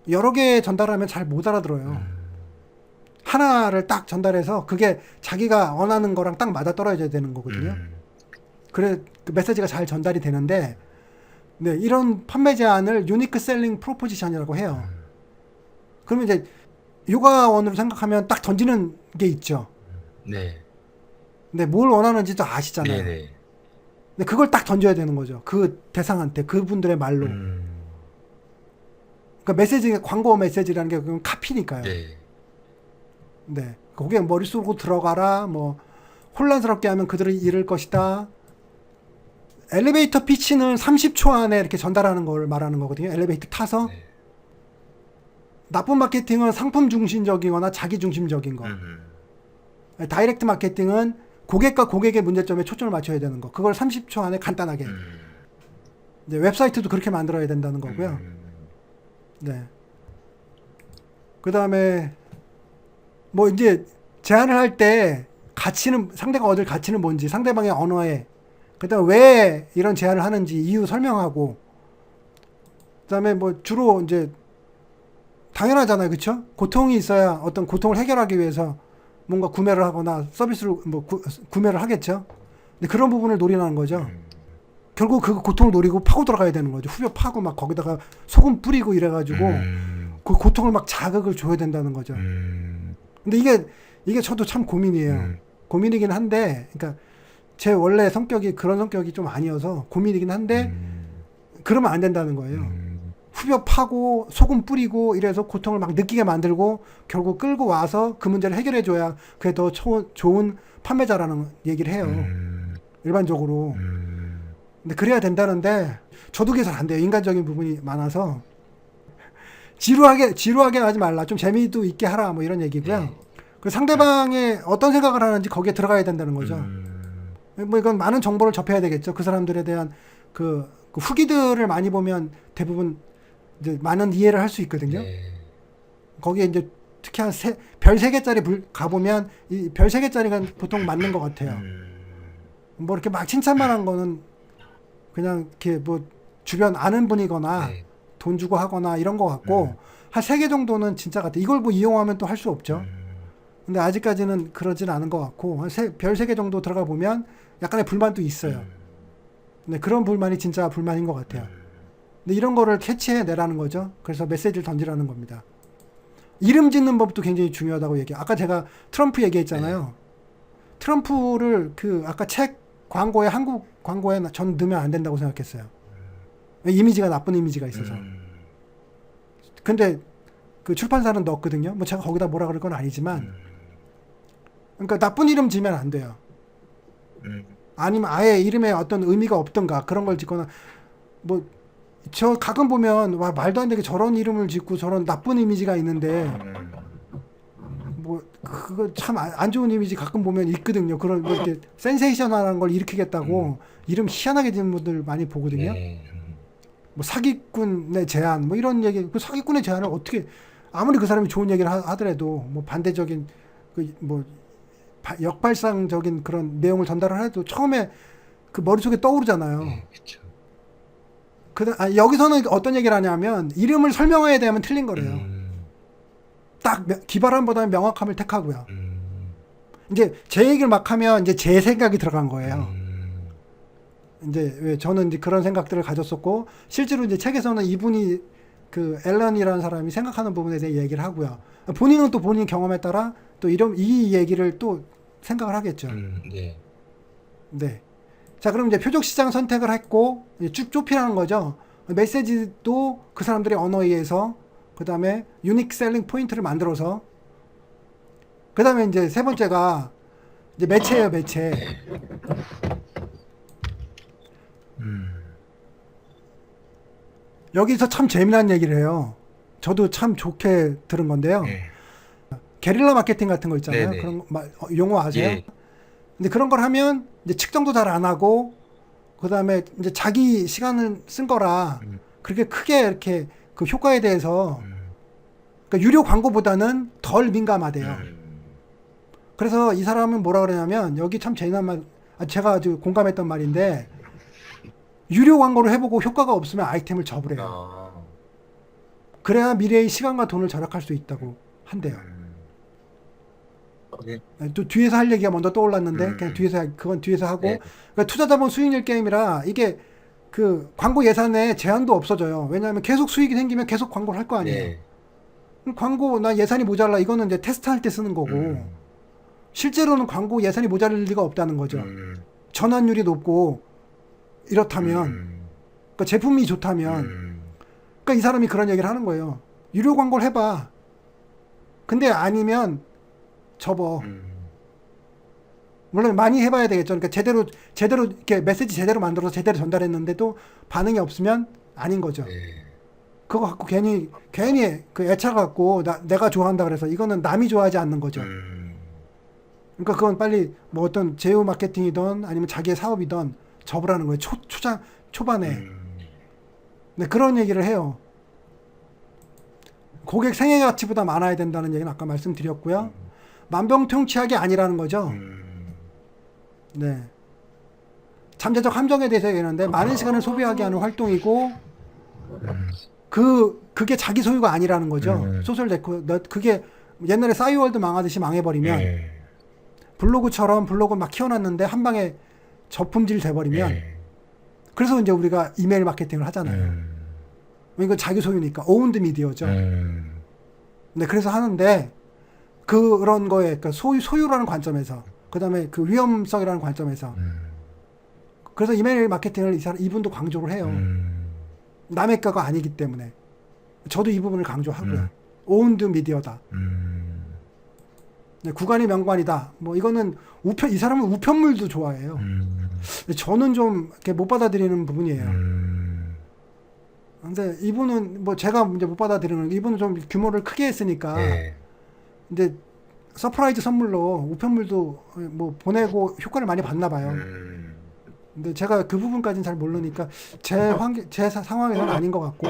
여러 개 전달하면 잘 못 알아들어요. 하나를 딱 전달해서 그게 자기가 원하는 거랑 딱 맞아 떨어져야 되는 거거든요. 그래 그 메시지가 잘 전달이 되는데 네, 이런 판매 제안을 유니크 셀링 프로포지션이라고 해요. 그러면 이제 요가원으로 생각하면 딱 던지는 게 있죠. 네. 근데 뭘 원하는지도 아시잖아요. 네네. 근데 그걸 딱 던져야 되는 거죠. 그 대상한테 그분들의 말로. 그러니까 메시지 광고 메시지라는 게 그건 카피니까요. 네. 네. 고객 머릿속으로 들어가라. 뭐 혼란스럽게 하면 그들을 잃을 것이다. 엘리베이터 피치는 30초 안에 이렇게 전달하는 걸 말하는 거거든요. 엘리베이터 타서. 네. 나쁜 마케팅은 상품 중심적이거나 자기 중심적인 거. 다이렉트 마케팅은 고객과 고객의 문제점에 초점을 맞춰야 되는 거. 그걸 30초 안에 간단하게. 이제 웹사이트도 그렇게 만들어야 된다는 거고요. 네. 그 다음에 뭐 이제 제안을 할 때 가치는 상대가 얻을 가치는 뭔지 상대방의 언어에 그다음 왜 이런 제안을 하는지 이유 설명하고 그다음에 뭐 주로 이제 당연하잖아요, 그렇죠? 고통이 있어야 어떤 고통을 해결하기 위해서 뭔가 구매를 하거나 서비스를 뭐 구매를 하겠죠. 근데 그런 부분을 노리는 거죠. 결국 그 고통을 노리고 파고 들어가야 되는 거죠. 후벼 파고 막 거기다가 소금 뿌리고 이래가지고 그 고통을 막 자극을 줘야 된다는 거죠. 근데 이게 저도 참 고민이에요. 고민이긴 한데, 그러니까 제 원래 성격이 그런 성격이 좀 아니어서 고민이긴 한데 그러면 안 된다는 거예요. 후벼 파고 소금 뿌리고 이래서 고통을 막 느끼게 만들고 결국 끌고 와서 그 문제를 해결해 줘야 그게 더 좋은 판매자라는 얘기를 해요. 일반적으로. 근데 그래야 된다는데 저도 그게 잘 안 돼요. 인간적인 부분이 많아서 지루하게 하지 말라. 좀 재미도 있게 하라. 뭐 이런 얘기고요. 그 상대방의 어떤 생각을 하는지 거기에 들어가야 된다는 거죠. 뭐 이건 많은 정보를 접해야 되겠죠. 그 사람들에 대한 그 후기들을 많이 보면 대부분 이제 많은 이해를 할 수 있거든요. 거기에 이제 특히 한 별 3개짜리 가보면 이 별 3개짜리가 보통 맞는 것 같아요. 뭐 이렇게 막 칭찬만 한 거는 그냥 이렇게 뭐 주변 아는 분이거나 돈 주고 하거나 이런 것 같고 한 3개 정도는 진짜 같아. 이걸 뭐 이용하면 또 할 수 없죠. 근데 아직까지는 그러진 않은 것 같고 별 3개 정도 들어가 보면 약간의 불만도 있어요. 근데 그런 불만이 진짜 불만인 것 같아요. 근데 이런 거를 캐치해내라는 거죠. 그래서 메시지를 던지라는 겁니다. 이름 짓는 법도 굉장히 중요하다고 얘기해요. 아까 제가 트럼프 얘기했잖아요. 트럼프를 아까 책 광고에 한국 광고에 전 넣으면 안 된다고 생각했어요. 이미지가 나쁜 이미지가 있어서. 근데 그 출판사는 넣었거든요. 뭐 제가 거기다 뭐라 그럴 건 아니지만 그러니까 나쁜 이름 지면 안 돼요. 아니면 아예 이름에 어떤 의미가 없던가 그런 걸 짓거나 뭐 저 가끔 보면 와 말도 안 되게 저런 이름을 짓고 저런 나쁜 이미지가 있는데 뭐 그거 참 안 좋은 이미지 가끔 보면 있거든요. 그런 뭐 이렇게 센세이셔널한 걸 일으키겠다고 이름 희한하게 짓는 분들 많이 보거든요. 뭐 사기꾼의 제안 뭐 이런 얘기. 그 사기꾼의 제안을 어떻게 아무리 그 사람이 좋은 얘기를 하더라도 뭐 반대적인 그 뭐 역발상적인 그런 내용을 전달을 해도 처음에 그 머릿속에 떠오르잖아요. 그쵸. 여기서는 어떤 얘기를 하냐면 이름을 설명해야 되면 틀린 거래요. 딱 기발함보다는 명확함을 택하고요. 이제 제 얘기를 막 하면 이제 제 생각이 들어간 거예요. 이제 왜 저는 이제 그런 생각들을 가졌었고 실제로 이제 책에서는 이분이 그 앨런이라는 사람이 생각하는 부분에 대해 얘기를 하고요. 본인은 또 본인 경험에 따라 또 이 얘기를 또 생각을 하겠죠. 네. 자, 그럼 이제 표적 시장 선택을 했고 쭉 좁히라는 거죠. 메시지도 그 사람들의 언어에 의해서 그 다음에 유닉 셀링 포인트를 만들어서 그 다음에 이제 세 번째가 이제 매체예요, 매체. 여기서 참 재미난 얘기를 해요. 저도 참 좋게 들은 건데요. 게릴라 마케팅 같은 거 있잖아요. 네네. 그런 용어 아세요? 예. 근데 그런 걸 하면 이제 측정도 잘 안 하고 그다음에 이제 자기 시간을 쓴 거라 그렇게 크게 이렇게 그 효과에 대해서 그러니까 유료 광고보다는 덜 민감하대요. 그래서 이 사람은 뭐라 그러냐면 여기 참 재미난 말, 제가 아주 공감했던 말인데 유료 광고를 해보고 효과가 없으면 아이템을 접으래요. 그래야 미래의 시간과 돈을 절약할 수 있다고 한대요. 또 뒤에서 할 얘기가 먼저 떠올랐는데 그냥 그건 뒤에서 하고 그러니까 투자자본 수익률 게임이라 이게 그 광고 예산에 제한도 없어져요. 왜냐하면 계속 수익이 생기면 계속 광고를 할 거 아니에요. 그럼 광고 나 예산이 모자라 이거는 이제 테스트할 때 쓰는 거고 실제로는 광고 예산이 모자랄 리가 없다는 거죠. 전환율이 높고 이렇다면 그러니까 제품이 좋다면 그러니까 이 사람이 그런 얘기를 하는 거예요. 유료 광고를 해봐. 근데 아니면 접어. 물론 많이 해봐야 되겠죠. 그러니까 제대로 이렇게 메시지 제대로 만들어서 제대로 전달했는데도 반응이 없으면 아닌 거죠. 그거 갖고 괜히 그 애착 갖고 내가 좋아한다 그래서 이거는 남이 좋아하지 않는 거죠. 그러니까 그건 빨리 뭐 어떤 제휴 마케팅이든 아니면 자기의 사업이든 접으라는 거예요. 초반에. 네, 그런 얘기를 해요. 고객 생애 가치보다 많아야 된다는 얘기는 아까 말씀드렸고요. 만병통치약이 아니라는 거죠. 네. 잠재적 함정에 대해서 얘기하는데 많은 시간을 소비하게 하는 활동이고 그게 자기 소유가 아니라는 거죠. 소셜 네트워크 그게 옛날에 싸이월드 망하듯이 망해버리면 블로그처럼 블로그 막 키워놨는데 한 방에 저품질 돼버리면 그래서 이제 우리가 이메일 마케팅을 하잖아요. 이건 자기 소유니까 오운드 미디어죠. 네, 그래서 하는데 그런 거에 그러니까 소유라는 관점에서 그다음에 그 위험성이라는 관점에서 그래서 이메일 마케팅을 이분도 강조를 해요. 남의 거가 아니기 때문에 저도 이 부분을 강조하고요. 오운드 미디어다. 네, 구간이 명관이다. 뭐 이거는 이 사람은 우편물도 좋아해요. 근데 저는 좀 이렇게 못 받아들이는 부분이에요. 근데 이분은 뭐 제가 이제 못 받아들이는 이분은 좀 규모를 크게 했으니까 근데 서프라이즈 선물로 우편물도 뭐 보내고 효과를 많이 봤나 봐요. 근데 제가 그 부분까지는 잘 모르니까 제 상황에서는 아닌 것 같고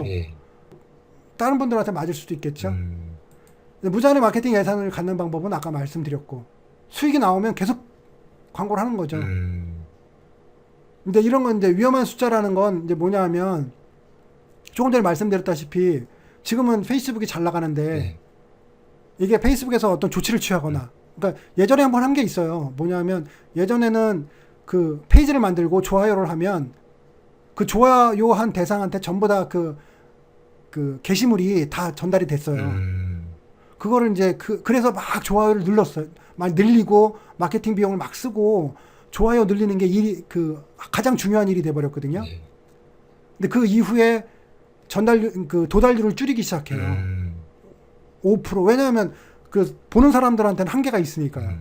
다른 분들한테 맞을 수도 있겠죠. 무제한의 마케팅 예산을 갖는 방법은 아까 말씀드렸고 수익이 나오면 계속 광고를 하는 거죠. 근데 이런 건 이제 위험한 숫자라는 건 이제 뭐냐 하면 조금 전에 말씀드렸다시피 지금은 페이스북이 잘 나가는데 이게 페이스북에서 어떤 조치를 취하거나 그러니까 예전에 한번 한 게 있어요. 뭐냐면 예전에는 그 페이지를 만들고 좋아요를 하면 그 좋아요 한 대상한테 전부 다 그 게시물이 다 전달이 됐어요. 그거를 이제 그래서 막 좋아요를 눌렀어요. 막 늘리고 마케팅 비용을 막 쓰고 좋아요 늘리는 게 가장 중요한 일이 돼버렸거든요. 근데 그 이후에 도달률을 줄이기 시작해요. 5%. 왜냐하면 그 보는 사람들한테는 한계가 있으니까요.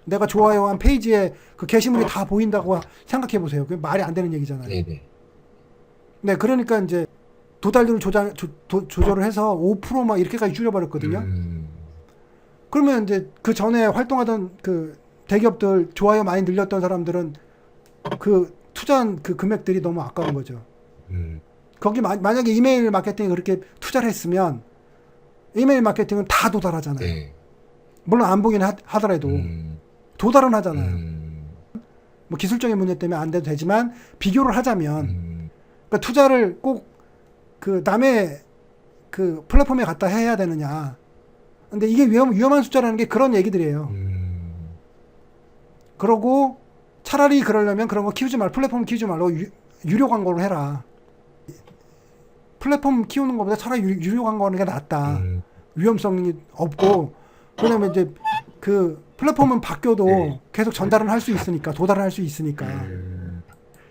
내가 좋아요한 페이지에 그 게시물이 다 보인다고 생각해 보세요. 그게 말이 안 되는 얘기잖아요. 네, 그러니까 이제 도달률을 조절을 해서 5%막 이렇게까지 줄여버렸거든요. 그러면 이제 그 전에 활동하던 그 대기업들 좋아요 많이 늘렸던 사람들은 그 투자한 그 금액들이 너무 아까운 거죠. 거기 만약에 이메일 마케팅에 그렇게 투자를 했으면 이메일 마케팅은 다 도달하잖아요. 물론 안 보긴 하더라도 도달은 하잖아요. 뭐 기술적인 문제 때문에 안 돼도 되지만 비교를 하자면 그러니까 투자를 꼭 그 남의 그 플랫폼에 갖다 해야 되느냐. 근데 이게 위험한 숫자라는 게 그런 얘기들이에요. 그러고 차라리 그러려면 그런 거 키우지 플랫폼 키우지 말고 유료 광고를 해라. 플랫폼 키우는 것보다 차라리 유료 광고하는 게 낫다. 위험성이 없고 왜냐면 이제 그 플랫폼은 바뀌어도 계속 전달은 할 수 있으니까 도달을 할 수 있으니까.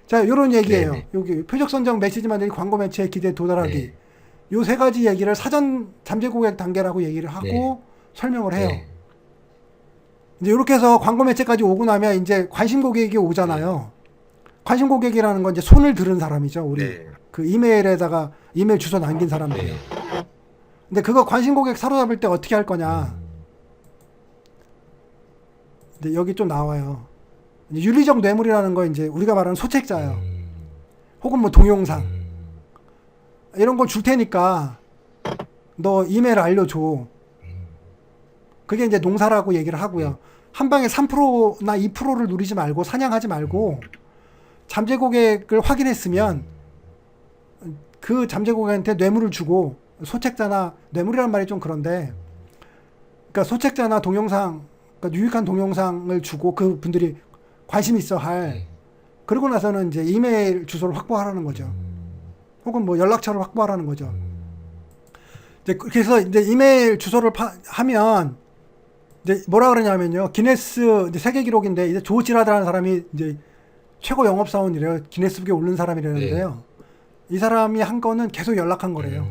자, 요런 얘기예요. 여기 표적 선정 메시지 만들기 광고 매체에 기대 도달하기. 요 세 가지 얘기를 사전 잠재 고객 단계라고 얘기를 하고 설명을 해요. 이제 이렇게 해서 광고 매체까지 오고 나면 이제 관심 고객이 오잖아요. 관심 고객이라는 건 이제 손을 들은 사람이죠. 우리 그 이메일에다가 이메일 주소 남긴 사람들이요. 근데 그거 관심 고객 사로잡을 때 어떻게 할 거냐. 근데 여기 좀 나와요. 윤리적 뇌물이라는 거 이제 우리가 말하는 소책자예요. 혹은 뭐 동영상 이런 거 줄 테니까 너 이메일 알려줘. 그게 이제 농사라고 얘기를 하고요. 한 방에 3%나 2%를 누리지 말고 사냥하지 말고 잠재 고객을 확인했으면 그 잠재 고객한테 뇌물을 주고 소책자나 뇌물이라는 말이 좀 그런데 그러니까 소책자나 동영상 그러니까 유익한 동영상을 주고 그 분들이 관심 있어 할 그러고 나서는 이제 이메일 주소를 확보하라는 거죠. 혹은 뭐 연락처를 확보하라는 거죠. 이제 그래서 이제 이메일 주소를 하면 이제 뭐라 그러냐면요. 기네스 이제 세계 기록인데 이제 조지라드라는 사람이 이제 최고 영업사원이래요. 기네스북에 오른 사람이라는데요. 이 사람이 한 거는 계속 연락한 거래요.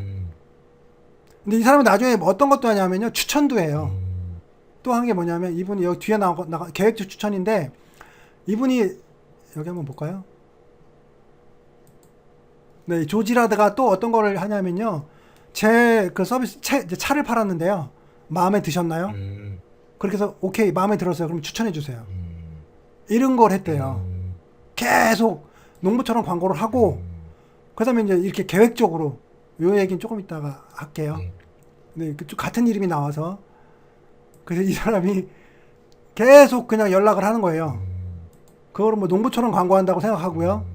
근데 이 사람은 나중에 어떤 것도 하냐면요. 추천도 해요. 또 한 게 뭐냐면 이분이 여기 뒤에 나가 계획적 추천인데 이분이 여기 한번 볼까요? 네, 조지라드가 또 어떤 거를 하냐면요. 제 그 서비스 차를 팔았는데요. 마음에 드셨나요? 그렇게 해서 오케이 마음에 들었어요. 그럼 추천해 주세요. 이런 걸 했대요. 계속 농부처럼 광고를 하고 그다음에 이제 이렇게 계획적으로 요 얘기는 조금 이따가 할게요. 네, 같은 이름이 나와서 그래서 이 사람이 계속 그냥 연락을 하는 거예요. 그거를 뭐 농부처럼 광고한다고 생각하고요.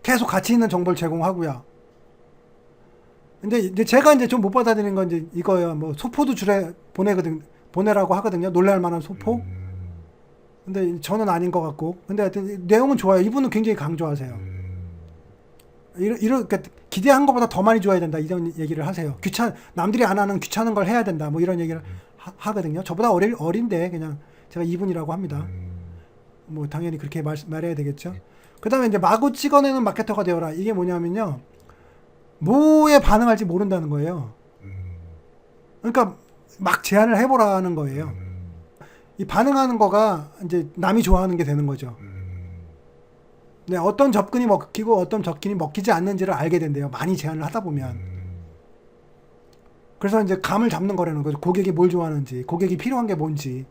계속 가치 있는 정보를 제공하고요. 근데 이제 제가 이제 좀 못 받아들이는 건 이제 이거예요. 뭐 소포도 줄에 보내라고 하거든요. 놀랄 만한 소포. 근데 저는 아닌 것 같고. 근데 하여튼 내용은 좋아요. 이분은 굉장히 강조하세요. 그러니까 기대한 것보다 더 많이 줘야 된다 이런 얘기를 하세요. 남들이 안 하는 귀찮은 걸 해야 된다 뭐 이런 얘기를 하거든요. 저보다 어린데 그냥 제가 이분이라고 합니다. 뭐 당연히 그렇게 말해야 되겠죠. 그 다음에 이제 마구 찍어내는 마케터가 되어라. 이게 뭐냐면요, 뭐에 반응할지 모른다는 거예요. 그러니까 막 제안을 해보라는 거예요. 이 반응하는 거가 이제 남이 좋아하는 게 되는 거죠. 네, 어떤 접근이 먹히고 어떤 접근이 먹히지 않는지를 알게 된대요. 많이 제안을 하다 보면. 그래서 이제 감을 잡는 거라는 거죠. 고객이 뭘 좋아하는지, 고객이 필요한 게 뭔지.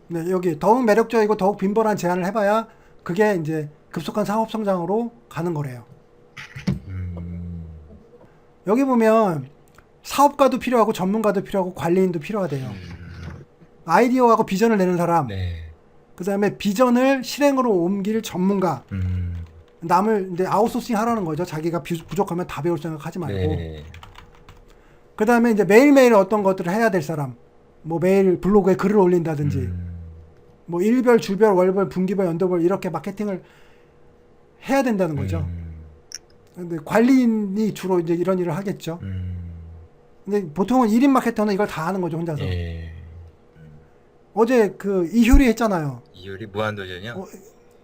네, 여기 더욱 매력적이고 더욱 빈번한 제안을 해봐야 그게 이제 급속한 사업 성장으로 가는 거래요. 여기 보면 사업가도 필요하고 전문가도 필요하고 관리인도 필요하대요. 아이디어하고 비전을 내는 사람, 네. 그 다음에 비전을 실행으로 옮길 전문가, 남을 이제 아웃소싱 하라는 거죠. 자기가 부족하면 다 배울 생각하지 말고. 네. 그 다음에 이제 매일매일 어떤 것들을 해야 될 사람, 뭐 매일 블로그에 글을 올린다든지, 뭐 일별, 주별, 월별, 분기별, 연도별 이렇게 마케팅을 해야 된다는 거죠. 근데 관리인이 주로 이제 이런 일을 하겠죠. 근데 보통은 1인 마케터는 이걸 다 하는 거죠, 혼자서. 예. 어제 그 이효리 했잖아요. 이효리 무한도전이요?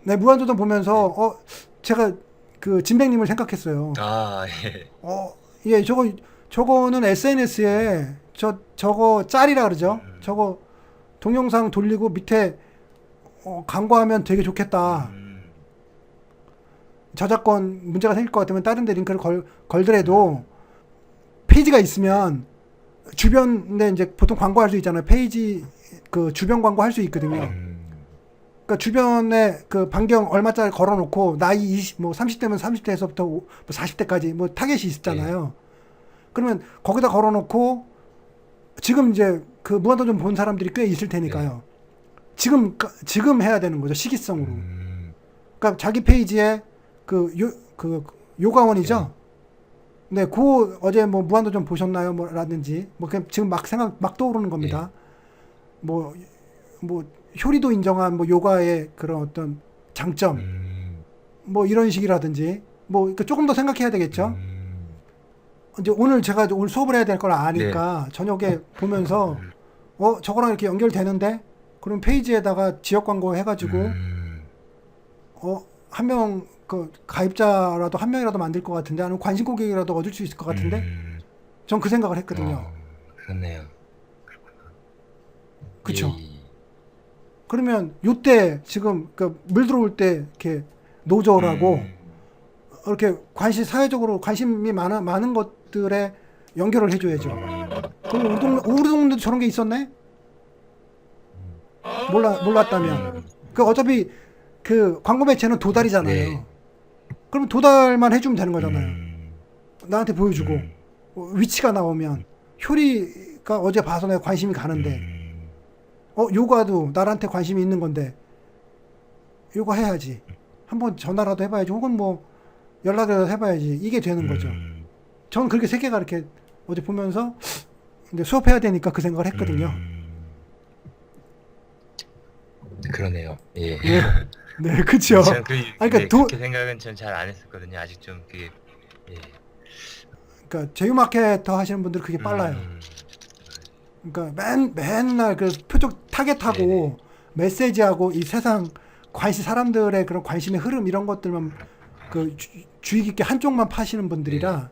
네, 무한도전 보면서 제가 그 진백님을 생각했어요. 아, 예. 예, 저거는 SNS에 저거 짤이라 그러죠. 저거 동영상 돌리고 밑에 광고하면 되게 좋겠다. 저작권 문제가 생길 것 같으면 다른 데 링크를 걸더라도 페이지가 있으면 주변에 이제 보통 광고할 수 있잖아요. 페이지 그 주변 광고 할 수 있거든요. 그러니까 주변에 그 반경 얼마짜리 걸어놓고 나이 30대면 30대에서부터 뭐 40대까지 뭐 타겟이 있잖아요. 그러면 거기다 걸어놓고 지금 이제 그 무한도전 본 사람들이 꽤 있을 테니까요. 지금 해야 되는 거죠, 시기성으로. 그러니까 자기 페이지에 그 요가원이죠. 네, 어제 뭐 무한도전 보셨나요? 뭐 라든지 뭐 그냥 지금 막 떠오르는 겁니다. 뭐 효리도 인정한 뭐 요가의 그런 어떤 장점, 뭐 이런 식이라든지 뭐 조금 더 생각해야 되겠죠. 이제 제가 오늘 수업을 해야 될 걸 아니까 저녁에 보면서 저거랑 이렇게 연결되는데 그럼 페이지에다가 지역 광고 해가지고 한 명 그 가입자라도 한 명이라도 만들 것 같은데, 아니면 관심 고객이라도 얻을 수 있을 것 같은데, 전 그 생각을 했거든요. 그렇네요. 그쵸? 예. 그러면 요때 지금 물 들어올 때 이렇게 노조라고 이렇게 사회적으로 관심이 많은 것들에 연결을 해줘야죠. 그럼 우리 동네도 저런 게 있었네? 몰랐다면. 어차피 그 광고 매체는 도달이잖아요. 네. 그럼 도달만 해주면 되는 거잖아요. 나한테 보여주고 위치가 나오면 효리가 어제 봐서 내가 관심이 가는데 요가도 나한테 관심이 있는 건데 요가 해야지. 한번 전화라도 해봐야지. 혹은 뭐 연락이라도 해봐야지. 이게 되는 거죠. 저는 그렇게 세계가 이렇게 어제 보면서 이제 수업해야 되니까 그 생각을 했거든요. 그러네요. 예. 네, 그렇죠. 저는 그러니까 그렇게 생각은 전 잘 안 했었거든요. 아직 좀 그게. 예. 그러니까 제휴 마케터 하시는 분들 그게 빨라요. 그러니까 맨날 그 표적 타겟하고 메시지하고 이 세상 사람들의 그런 관심의 흐름 이런 것들만 그 주의 깊게 한쪽만 파시는 분들이라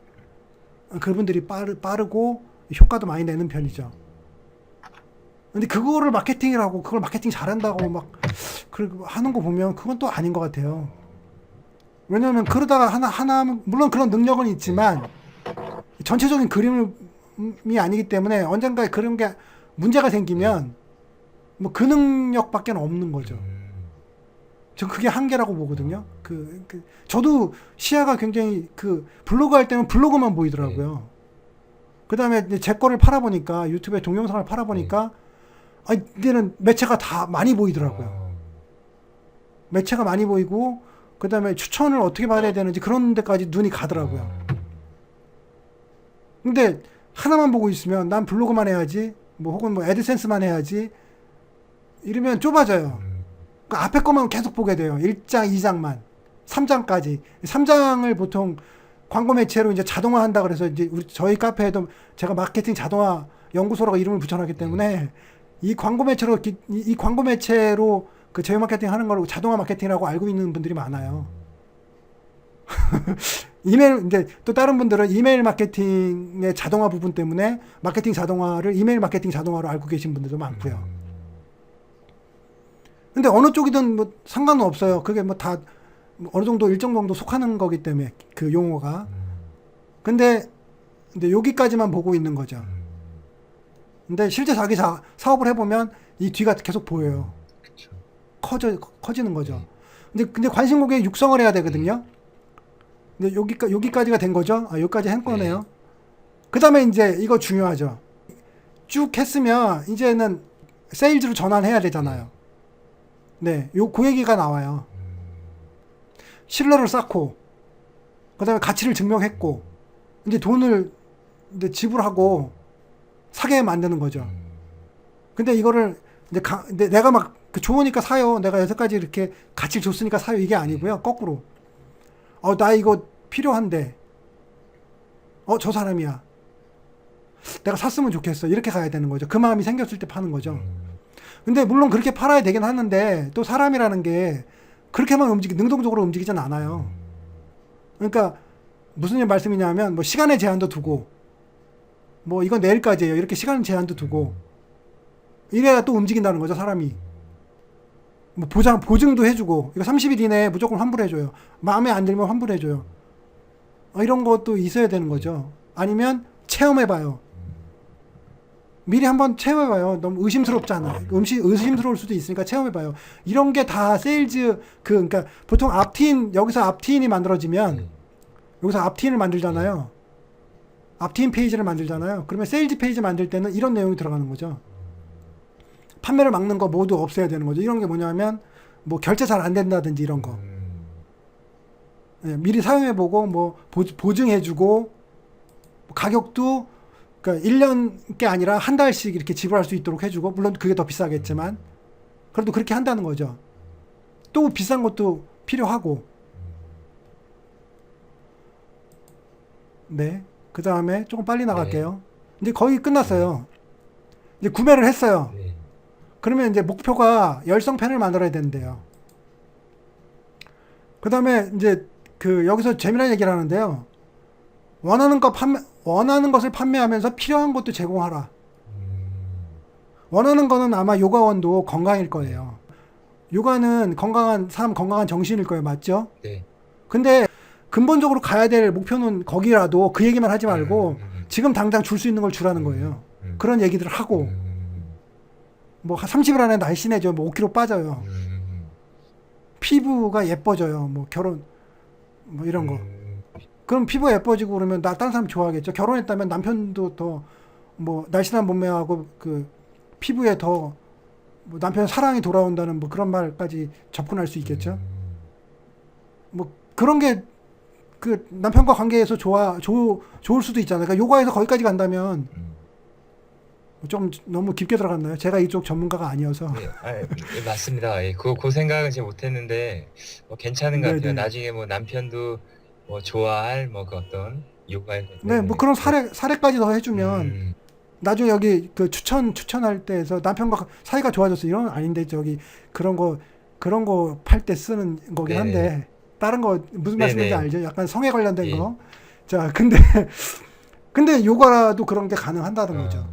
그분들이 빠르고 효과도 많이 내는 편이죠. 근데 그거를 마케팅이라고, 그걸 마케팅 잘한다고 막 하는 거 보면 그건 또 아닌 것 같아요. 왜냐하면 그러다가 하나 물론 그런 능력은 있지만 전체적인 그림이 아니기 때문에 언젠가에 그런 게 문제가 생기면 뭐 그 능력밖에 없는 거죠. 저 그게 한계라고 보거든요. 저도 시야가 굉장히 블로그 할 때는 블로그만 보이더라고요. 그 다음에 제 거를 팔아보니까, 유튜브에 동영상을 팔아보니까 이제는 매체가 다 많이 보이더라고요. 매체가 많이 보이고, 그 다음에 추천을 어떻게 받아야 되는지 그런 데까지 눈이 가더라고요. 근데 하나만 보고 있으면 난 블로그만 해야지, 뭐 혹은 뭐 애드센스만 해야지 이러면 좁아져요. 그 앞에 것만 계속 보게 돼요. 1장, 2장만, 3장까지. 3장을 보통 광고 매체로 이제 자동화 한다 그래서 이제 저희 카페에도 제가 마케팅 자동화 연구소라고 이름을 붙여놨기 때문에 이 광고 매체로 이 광고 매체로 그 제휴 마케팅 하는 걸 자동화 마케팅이라고 알고 있는 분들이 많아요. 이메일 이제 또 다른 분들은 이메일 마케팅의 자동화 부분 때문에 마케팅 자동화를 이메일 마케팅 자동화로 알고 계신 분들도 많고요. 근데 어느 쪽이든 뭐 상관은 없어요. 그게 뭐 다 어느 정도 일정 정도 속하는 거기 때문에 그 용어가. 근데 여기까지만 보고 있는 거죠. 근데 실제 자기 사업을 해보면 이 뒤가 계속 보여요. 그쵸. 커지는 거죠. 근데 관심 고객 육성을 해야 되거든요. 근데 여기까지가 된 거죠. 아, 여기까지 한 거네요. 그 다음에 이제 이거 중요하죠. 쭉 했으면 이제는 세일즈로 전환해야 되잖아요. 네, 그 얘기가 나와요. 신뢰를 쌓고, 그 다음에 가치를 증명했고, 이제 돈을 이제 지불하고 사게 만드는 거죠. 근데 이거를 이제 근데 내가 막 좋으니까 사요. 내가 여태까지 이렇게 가치를 줬으니까 사요. 이게 아니고요. 거꾸로. 나 이거 필요한데. 저 사람이야. 내가 샀으면 좋겠어. 이렇게 가야 되는 거죠. 그 마음이 생겼을 때 파는 거죠. 근데 물론 그렇게 팔아야 되긴 하는데 또 사람이라는 게 그렇게만 능동적으로 움직이진 않아요. 그러니까 무슨 말씀이냐면 뭐 시간의 제한도 두고 뭐 이건 내일까지예요. 이렇게 시간 제한도 두고 이래야 또 움직인다는 거죠. 사람이. 뭐 보증도 해주고 이거 30일 이내에 무조건 환불해줘요. 마음에 안 들면 환불해줘요. 이런 것도 있어야 되는 거죠. 아니면 체험해봐요. 미리 한번 체험해봐요. 너무 의심스럽잖아. 의심스러울 수도 있으니까 체험해봐요. 이런 게 다 세일즈 그러니까 보통 여기서 앞트인이 만들어지면 여기서 앞트인을 만들잖아요. 앞트인 페이지를 만들잖아요. 그러면 세일즈 페이지 만들 때는 이런 내용이 들어가는 거죠. 판매를 막는 거 모두 없애야 되는 거죠. 이런 게 뭐냐면 뭐 결제 잘 안 된다든지 이런 거. 네, 미리 사용해보고 뭐 보증해주고 가격도 그러니까 1년 게 아니라 한 달씩 이렇게 지불할 수 있도록 해주고 물론 그게 더 비싸겠지만 그래도 그렇게 한다는 거죠. 또 비싼 것도 필요하고 네. 그 다음에 조금 빨리 나갈게요. 이제 거의 끝났어요. 이제 구매를 했어요. 그러면 이제 목표가 열성펜을 만들어야 되는데요. 그 다음에 이제 여기서 재미난 얘기를 하는데요. 원하는 것을 판매하면서 필요한 것도 제공하라. 원하는 거는 아마 요가원도 건강일 거예요. 요가는 건강한 삶, 건강한 정신일 거예요. 맞죠? 네. 근데 근본적으로 가야 될 목표는 거기라도 그 얘기만 하지 말고 지금 당장 줄 수 있는 걸 주라는 거예요. 그런 얘기들을 하고 뭐 30일 안에 날씬해져. 뭐 5kg 빠져요. 피부가 예뻐져요. 뭐 결혼 뭐 이런 거. 그럼 피부가 예뻐지고 그러면 다른 사람 좋아하겠죠. 결혼했다면 남편도 더 뭐 날씬한 몸매하고 그 피부에 더 뭐 남편 사랑이 돌아온다는 뭐 그런 말까지 접근할 수 있겠죠. 뭐 그런 게 그 남편과 관계에서 좋을 수도 있잖아요. 그러니까 요가에서 거기까지 간다면 좀 너무 깊게 들어갔나요? 제가 이쪽 전문가가 아니어서. 네, 맞습니다. 그 생각은 제가 못했는데 괜찮은 것 같아요. 네네. 나중에 뭐 남편도 뭐 좋아할 뭐 그 어떤 요가에 네, 뭐 그런 사례까지 더 해주면 나중에 여기 그 추천할 때에서 남편과 사이가 좋아졌어 이런 건 아닌데 저기 그런 거 팔 때 쓰는 거긴 네네. 한데 다른 거 무슨 말씀인지 네네. 알죠? 약간 성에 관련된 예. 거. 자, 근데 요가라도 그런 게 가능한다는 거죠.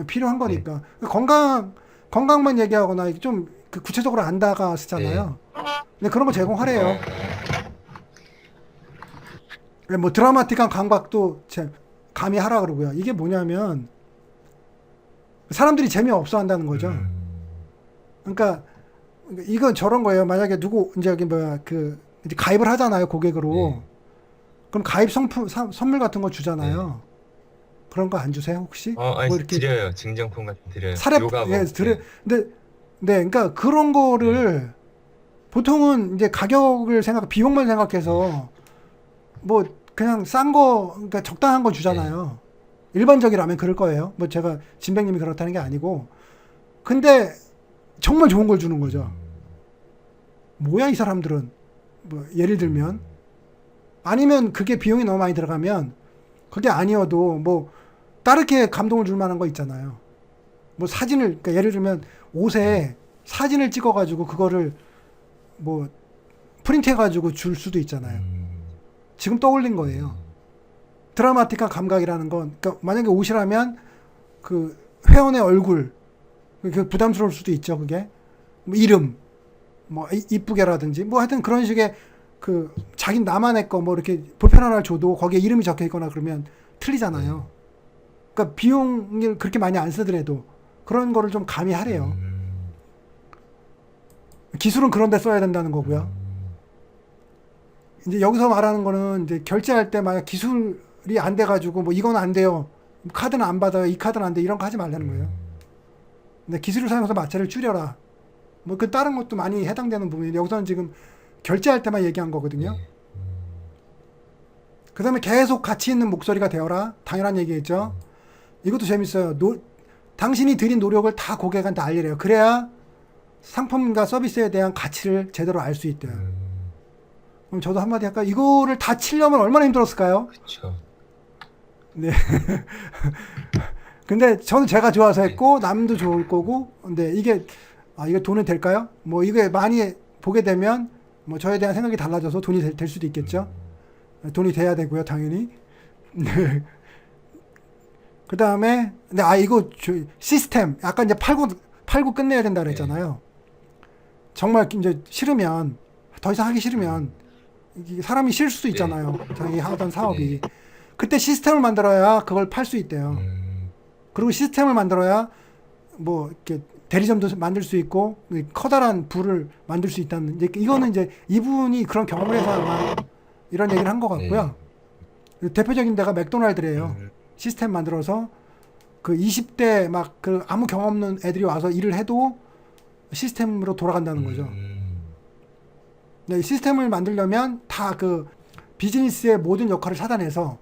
필요한 거니까. 건강만 얘기하거나 좀 그 구체적으로 안 다가서잖아요. 근데 그런 거 제공하래요. 뭐 드라마틱한 감각도 감히 하라 그러고요. 이게 뭐냐면 사람들이 재미없어 한다는 거죠. 그러니까 이건 저런 거예요. 만약에 이제 여기 이제 가입을 하잖아요, 고객으로. 그럼 가입 선물 같은 거 주잖아요. 그런 거 안 주세요, 혹시? 아니, 뭐 이렇게 드려요. 증정품 같은 거 드려요. 사례 요가복. 근데 그러니까 그런 거를 보통은 이제 가격을 비용만 생각해서 뭐 그냥 싼 거, 그러니까 적당한 거 주잖아요. 일반적이라면 그럴 거예요. 뭐 제가 진백님이 그렇다는 게 아니고. 근데 정말 좋은 걸 주는 거죠. 뭐야 이 사람들은. 뭐 예를 들면 아니면 그게 비용이 너무 많이 들어가면 그게 아니어도 뭐 다르게 감동을 줄 만한 거 있잖아요. 뭐 사진을 그러니까 예를 들면 옷에 사진을 찍어가지고 그거를 뭐 프린트해가지고 줄 수도 있잖아요. 지금 떠올린 거예요. 드라마틱한 감각이라는 건 그러니까 만약에 옷이라면 그 회원의 얼굴 그 부담스러울 수도 있죠. 그게 뭐 이름 뭐 이쁘게라든지 뭐 하여튼 그런 식의 그 자기 나만의 거 뭐 이렇게 볼펜 하나를 줘도 거기에 이름이 적혀 있거나 그러면 틀리잖아요. 그러니까 비용을 그렇게 많이 안 쓰더라도 그런 거를 좀 가미하래요. 기술은 그런 데 써야 된다는 거고요. 이제 여기서 말하는 거는 이제 결제할 때 만약 기술이 안 돼가지고 뭐 이건 안 돼요. 카드는 안 받아요. 이 카드는 안 돼. 이런 거 하지 말라는 거예요. 근데 기술을 사용해서 마찰을 줄여라. 뭐 그 다른 것도 많이 해당되는 부분인데 여기서는 지금 결제할 때만 얘기한 거거든요. 그 다음에 계속 가치 있는 목소리가 되어라. 당연한 얘기겠죠. 이것도 재밌어요. 당신이 들인 노력을 다 고객한테 알리래요. 그래야 상품과 서비스에 대한 가치를 제대로 알 수 있대요. 그럼 저도 한마디 할까? 이거를 다 치려면 얼마나 힘들었을까요? 그렇죠. 네. 근데 저는 제가 좋아서 했고 남도 좋을 거고. 근데 이게 이게 돈은 될까요? 뭐 이게 많이 보게 되면 뭐 저에 대한 생각이 달라져서 돈이 될 수도 있겠죠. 돈이 돼야 되고요, 당연히. 네. 그 다음에 근데 이거 시스템 약간 이제 팔고 끝내야 된다 그랬잖아요. 정말 이제 싫으면 더 이상 하기 싫으면 이게 사람이 싫을 수도 있잖아요. 자기 하던 사업이. 그때 시스템을 만들어야 그걸 팔 수 있대요. 그리고 시스템을 만들어야 뭐 이렇게 대리점도 만들 수 있고 커다란 부를 만들 수 있다는 이제 이거는 이제 이분이 그런 경험을 해서 아마 이런 얘기를 한 것 같고요. 대표적인 데가 맥도날드래요. 시스템 만들어서 그 20대 막 그 아무 경험 없는 애들이 와서 일을 해도 시스템으로 돌아간다는 거죠. 네, 시스템을 만들려면 다 그 비즈니스의 모든 역할을 차단해서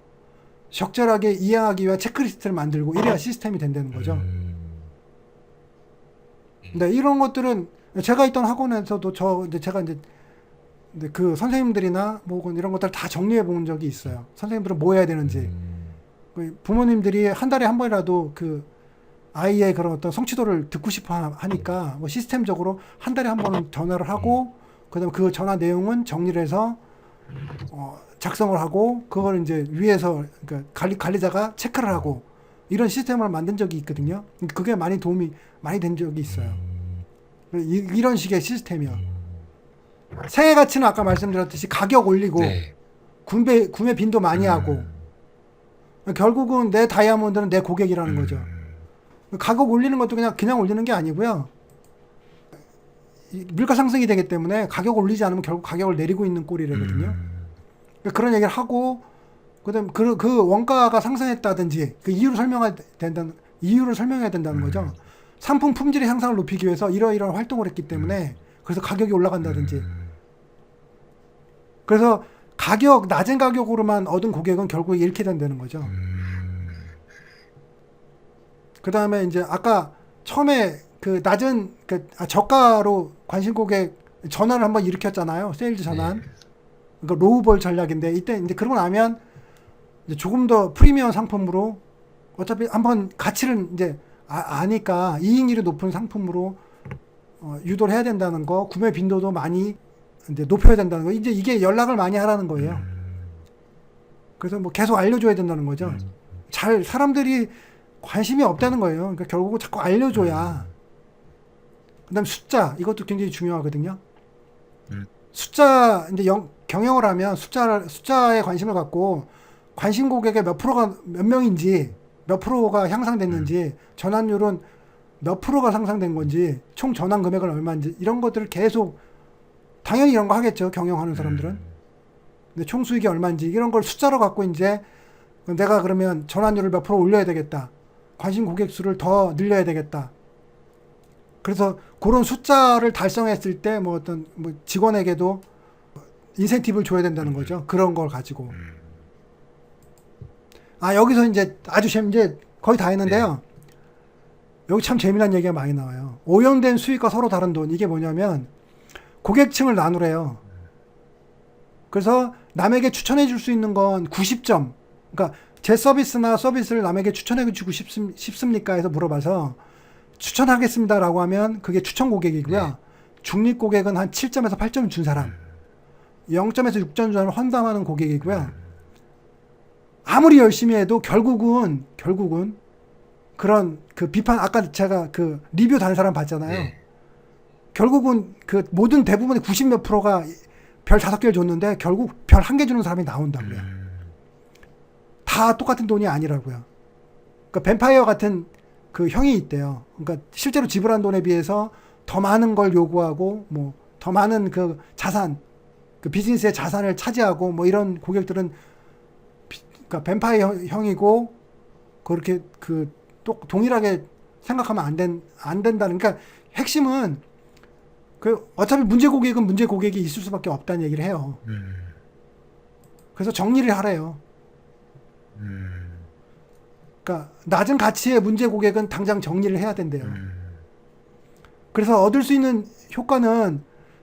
적절하게 이해하기 위한 체크리스트를 만들고 이래야 시스템이 된다는 거죠. 네, 이런 것들은 제가 있던 학원에서도 제가 이제 그 선생님들이나 뭐 이런 것들 다 정리해 본 적이 있어요. 선생님들은 뭐 해야 되는지. 부모님들이 한 달에 한 번이라도 그 아이의 그런 어떤 성취도를 듣고 싶어 하니까 뭐 시스템적으로 한 달에 한 번은 전화를 하고 그다음에 그 전화 내용은 정리를 해서 작성을 하고 그걸 이제 위에서 그러니까 관리자가 체크를 하고 이런 시스템을 만든 적이 있거든요. 그게 많이 도움이 많이 된 적이 있어요. 이런 식의 시스템이요. 생애 가치는 아까 말씀드렸듯이 가격 올리고 구매 빈도 많이 하고 결국은 내 다이아몬드는 내 고객이라는 거죠. 가격 올리는 것도 그냥 올리는 게 아니고요. 물가 상승이 되기 때문에 가격 올리지 않으면 결국 가격을 내리고 있는 꼴이거든요. 그런 얘기를 하고 그다음 그 원가가 상승했다든지 그 이유를 설명해야 된다는 거죠. 상품 품질의 향상을 높이기 위해서 이러이러한 활동을 했기 때문에 그래서 가격이 올라간다든지. 그래서 낮은 가격으로만 얻은 고객은 결국 잃게 된다는 거죠. 그 다음에 이제 아까 처음에 그 낮은 저가로 관심 고객 전환을 한번 일으켰잖아요. 세일즈 전환. 그러니까 로우볼 전략인데 이때 이제 그러고 나면 이제 조금 더 프리미엄 상품으로 어차피 한번 가치를 이제 아니까 이익률이 높은 상품으로 유도를 해야 된다는 거, 구매 빈도도 많이 이제 높여야 된다는 거. 이제 이게 연락을 많이 하라는 거예요. 그래서 뭐 계속 알려줘야 된다는 거죠. 사람들이 관심이 없다는 거예요. 그러니까 결국은 자꾸 알려줘야. 그다음 숫자 이것도 굉장히 중요하거든요. 숫자 이제 경영을 하면 숫자에 관심을 갖고 관심 고객의 몇 명인지 몇 프로가 향상됐는지 전환율은 몇 프로가 상상된 건지 총 전환 금액은 얼마인지 이런 것들을 계속 당연히 이런 거 하겠죠. 경영하는 사람들은. 근데 총 수익이 얼마인지 이런 걸 숫자로 갖고 이제 내가 그러면 전환율을 몇 프로 올려야 되겠다. 관심 고객 수를 더 늘려야 되겠다. 그래서 그런 숫자를 달성했을 때 뭐 어떤 뭐 직원에게도 인센티브를 줘야 된다는 거죠. 그런 걸 가지고. 여기서 이제 이제 거의 다 했는데요. 여기 참 재미난 얘기가 많이 나와요. 오형된 수익과 서로 다른 돈. 이게 뭐냐면 고객층을 나누래요. 그래서 남에게 추천해 줄 수 있는 건 90점. 그러니까 제 서비스나 서비스를 남에게 추천해 주고 싶습니까? 해서 물어봐서 추천하겠습니다라고 하면 그게 추천 고객이고요. 중립 고객은 한 7점에서 8점 준 사람. 0점에서 6점 준 사람을 헌담하는 고객이고요. 아무리 열심히 해도 결국은 그런 그 비판, 아까 제가 그 리뷰 다는 사람 봤잖아요. 결국은 그 모든 대부분의 90 몇 프로가 별 5개를 줬는데 결국 별 1개 주는 사람이 나온다고요. 다 똑같은 돈이 아니라고요. 그러니까 뱀파이어 같은 그 형이 있대요. 그러니까 실제로 지불한 돈에 비해서 더 많은 걸 요구하고 뭐 더 많은 그 자산, 그 비즈니스의 자산을 차지하고 뭐 이런 고객들은 그러니까 뱀파이어 형이고 그렇게 그 또 동일하게 생각하면 안 된다는. 그러니까 핵심은 그 어차피 문제 고객은 문제 고객이 있을 수밖에 없다는 얘기를 해요. 그래서 정리를 하래요. 그러니까 낮은 가치의 문제 고객은 당장 정리를 해야 된대요. 그래서 얻을 수 있는 효과는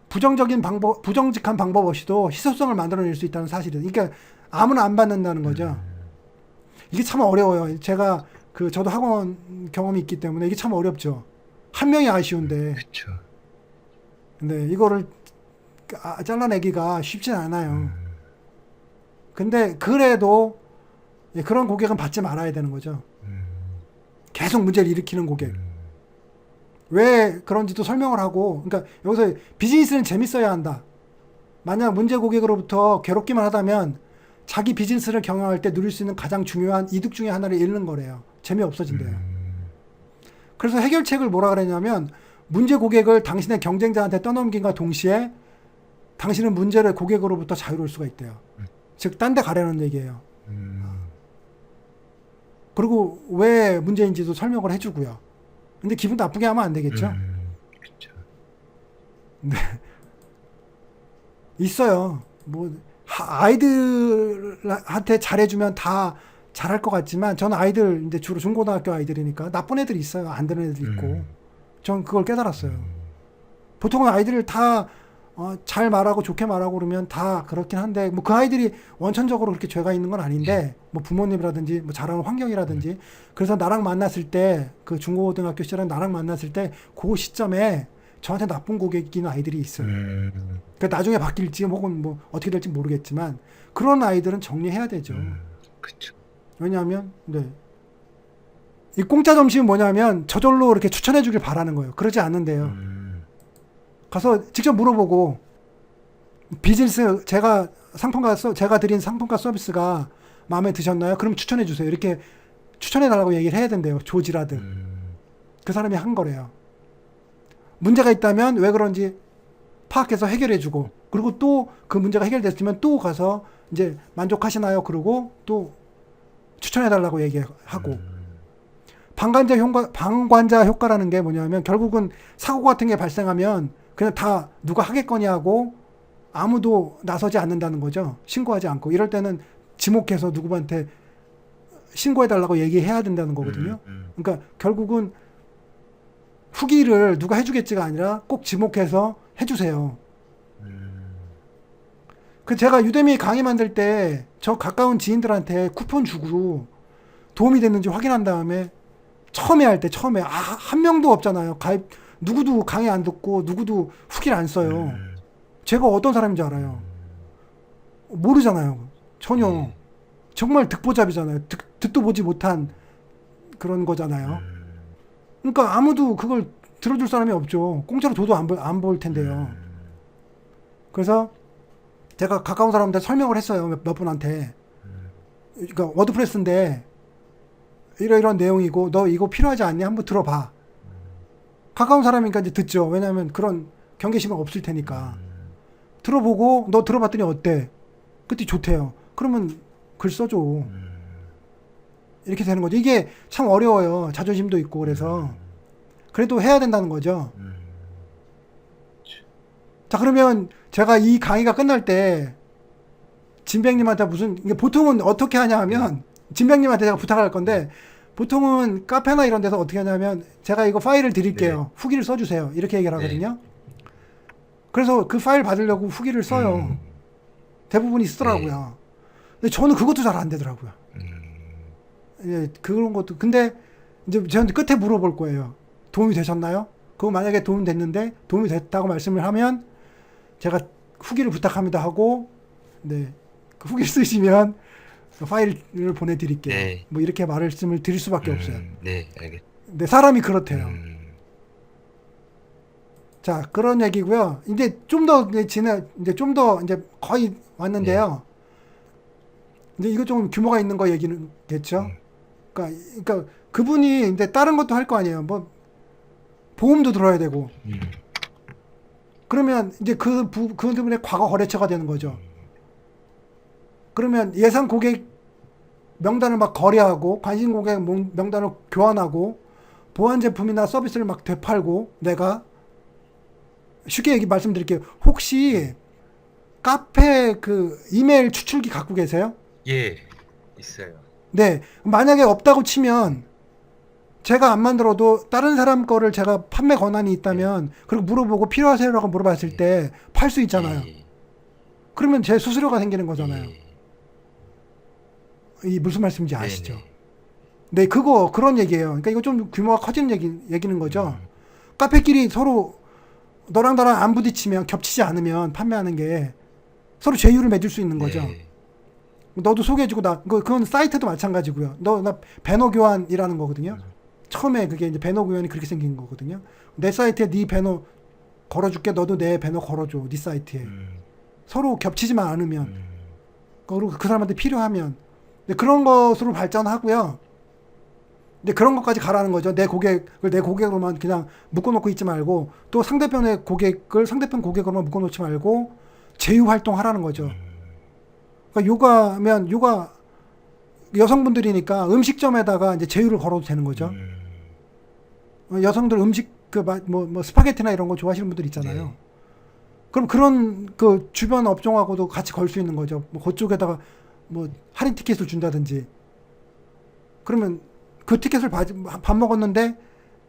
부정직한 방법 없이도 희소성을 만들어낼 수 있다는 사실은. 그러니까 아무나 안 받는다는 거죠. 이게 참 어려워요. 제가 저도 학원 경험이 있기 때문에 이게 참 어렵죠. 한 명이 아쉬운데. 그쵸. 근데 이거를 잘라내기가 쉽진 않아요. 근데 그래도 그런 고객은 받지 말아야 되는 거죠. 계속 문제를 일으키는 고객. 왜 그런지도 설명을 하고, 그러니까 여기서 비즈니스는 재밌어야 한다. 만약 문제 고객으로부터 괴롭기만 하다면 자기 비즈니스를 경영할 때 누릴 수 있는 가장 중요한 이득 중에 하나를 잃는 거래요. 재미없어진대요. 그래서 해결책을 뭐라 그랬냐면 문제 고객을 당신의 경쟁자한테 떠넘긴과 동시에 당신은 문제를 고객으로부터 자유로울 수가 있대요. 즉, 딴 데 가려는 얘기예요. 그리고 왜 문제인지도 설명을 해주고요. 근데 기분 나쁘게 하면 안 되겠죠? 그쵸. 네. 있어요. 뭐 아이들한테 잘해주면 다 잘할 것 같지만 저는 아이들 이제 주로 중고등학교 아이들이니까 나쁜 애들이 있어요. 안 되는 애들이 있고. 전 그걸 깨달았어요. 보통은 아이들을 다 잘 말하고 좋게 말하고 그러면 다 그렇긴 한데 뭐 그 아이들이 원천적으로 그렇게 죄가 있는 건 아닌데 뭐 부모님이라든지 뭐 자라는 환경이라든지. 그래서 나랑 만났을 때 그 중고등학교 시절에 나랑 만났을 때 그 시점에 저한테 나쁜 고객인 아이들이 있어요. 그러니까 나중에 바뀔지 혹은 뭐 어떻게 될지 모르겠지만 그런 아이들은 정리해야 되죠. 그쵸. 왜냐하면 이 공짜 점심은 뭐냐면 저절로 이렇게 추천해 주길 바라는 거예요. 그러지 않는데요. 가서 직접 물어보고 비즈니스 제가 드린 상품과 서비스가 마음에 드셨나요? 그럼 추천해 주세요. 이렇게 추천해 달라고 얘기를 해야 된대요. 조지라듯. 그 사람이 한 거래요. 문제가 있다면 왜 그런지 파악해서 해결해 주고 그리고 또 그 문제가 해결됐으면 또 가서 이제 만족하시나요? 그러고 또 추천해 달라고 얘기하고. 방관자 효과라는 게 뭐냐면 결국은 사고 같은 게 발생하면 그냥 다 누가 하겠거니 하고 아무도 나서지 않는다는 거죠. 신고하지 않고. 이럴 때는 지목해서 누구한테 신고해달라고 얘기해야 된다는 거거든요. 그러니까 결국은 후기를 누가 해주겠지가 아니라 꼭 지목해서 해주세요. 그 제가 유대미 강의 만들 때 저 가까운 지인들한테 쿠폰 주고 도움이 됐는지 확인한 다음에 처음에 한 명도 없잖아요. 누구도 강의 안 듣고 누구도 후기를 안 써요. 제가 어떤 사람인지 알아요. 모르잖아요. 전혀. 정말 듣보잡이잖아요. 듣도 보지 못한 그런 거잖아요. 그러니까 아무도 그걸 들어줄 사람이 없죠. 공짜로 줘도 안 볼 텐데요. 그래서 제가 가까운 사람한테 설명을 했어요. 몇 분한테. 그러니까 워드프레스인데 이런 내용이고 너 이거 필요하지 않니? 한번 들어봐. 가까운 사람이니까 이제 듣죠. 왜냐하면 그런 경계심이 없을 테니까. 들어보고 너 들어봤더니 어때? 그때 좋대요. 그러면 글 써줘. 이렇게 되는 거죠. 이게 참 어려워요. 자존심도 있고 그래서 그래도 해야 된다는 거죠. 자, 그러면 제가 이 강의가 끝날 때 진백님한테 보통은 어떻게 하냐 하면 진병님한테 제가 부탁할 건데 보통은 카페나 이런 데서 어떻게 하냐면 제가 이거 파일을 드릴게요. 네. 후기를 써주세요. 이렇게 얘기를 하거든요. 그래서 그 파일 받으려고 후기를 써요. 대부분이 쓰더라고요. 근데 저는 그것도 잘 안 되더라고요. 예, 그런 것도. 근데 이제 저한테 끝에 물어볼 거예요. 도움이 되셨나요? 그거 만약에 도움 됐는데 도움이 됐다고 말씀을 하면 제가 후기를 부탁합니다 하고 네, 그 후기를 쓰시면 파일을 보내드릴게요. 네. 뭐 이렇게 말씀을 드릴 수밖에 없어요. 네, 알겠. 네, 사람이 그렇대요. 자, 그런 얘기고요. 이제 좀 더 이제 좀 더 이제 거의 왔는데요. 이제 이거 좀 규모가 있는 거 얘기는겠죠. 그러니까 그분이 이제 다른 것도 할 거 아니에요. 뭐 보험도 들어야 되고. 그러면 이제 그분의 과거 거래처가 되는 거죠. 그러면 예상 고객 명단을 막 거래하고 관심 고객 명단을 교환하고 보안 제품이나 서비스를 막 되팔고 내가 쉽게 말씀드릴게요. 혹시 카페 그 이메일 추출기 갖고 계세요? 예, 있어요. 네. 만약에 없다고 치면 제가 안 만들어도 다른 사람 거를 제가 판매 권한이 있다면 그리고 물어보고 필요하세요라고 물어봤을 때 팔 수 있잖아요. 그러면 제 수수료가 생기는 거잖아요. 이 무슨 말씀인지 아시죠? 네, 그런 얘기예요. 그러니까 이거 좀 규모가 커지는 얘기는 거죠. 카페끼리 서로 너랑 나랑 안 부딪히면 겹치지 않으면 판매하는 게 서로 제휴를 맺을 수 있는 거죠. 너도 소개해주고 그건 사이트도 마찬가지고요. 나 배너 교환이라는 거거든요. 처음에 그게 이제 배너 교환이 그렇게 생긴 거거든요. 내 사이트에 네 배너 걸어줄게. 너도 내 배너 걸어줘. 네 사이트에. 서로 겹치지만 않으면. 그리고 그 사람한테 필요하면. 그런 것으로 발전하고요. 근데 그런 것까지 가라는 거죠. 내 고객으로만 그냥 묶어놓고 있지 말고 또 상대편 고객으로만 묶어놓지 말고 제휴 활동하라는 거죠. 그러니까 요가 여성분들이니까 음식점에다가 이제 제휴를 걸어도 되는 거죠. 여성들 음식 뭐 스파게티나 이런 거 좋아하시는 분들 있잖아요. 그럼 그런 그 주변 업종하고도 같이 걸 수 있는 거죠. 뭐 그쪽에다가 뭐 할인 티켓을 준다든지. 그러면 그 티켓을 밥 먹었는데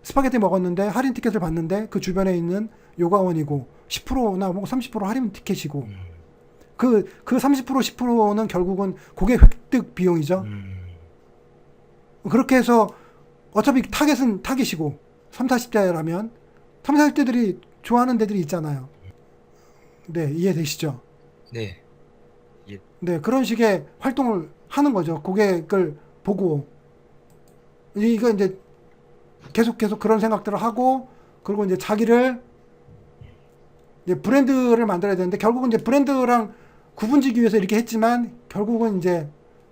스파게티 먹었는데 할인 티켓을 받는데 그 주변에 있는 요가원이고 10%나 뭐 30% 할인 티켓이고 그 30% 10%는 결국은 고객 획득 비용이죠. 그렇게 해서 어차피 타겟은 타겟이고 3, 40대라면 3, 40대들이 좋아하는 데들이 있잖아요. 네, 이해되시죠? 네. 네, 그런 식의 활동을 하는 거죠. 고객을 보고. 이거 이제 계속 그런 생각들을 하고, 그리고 이제 자기를 이제 브랜드를 만들어야 되는데, 결국은 이제 브랜드랑 구분지기 위해서 이렇게 했지만, 결국은 이제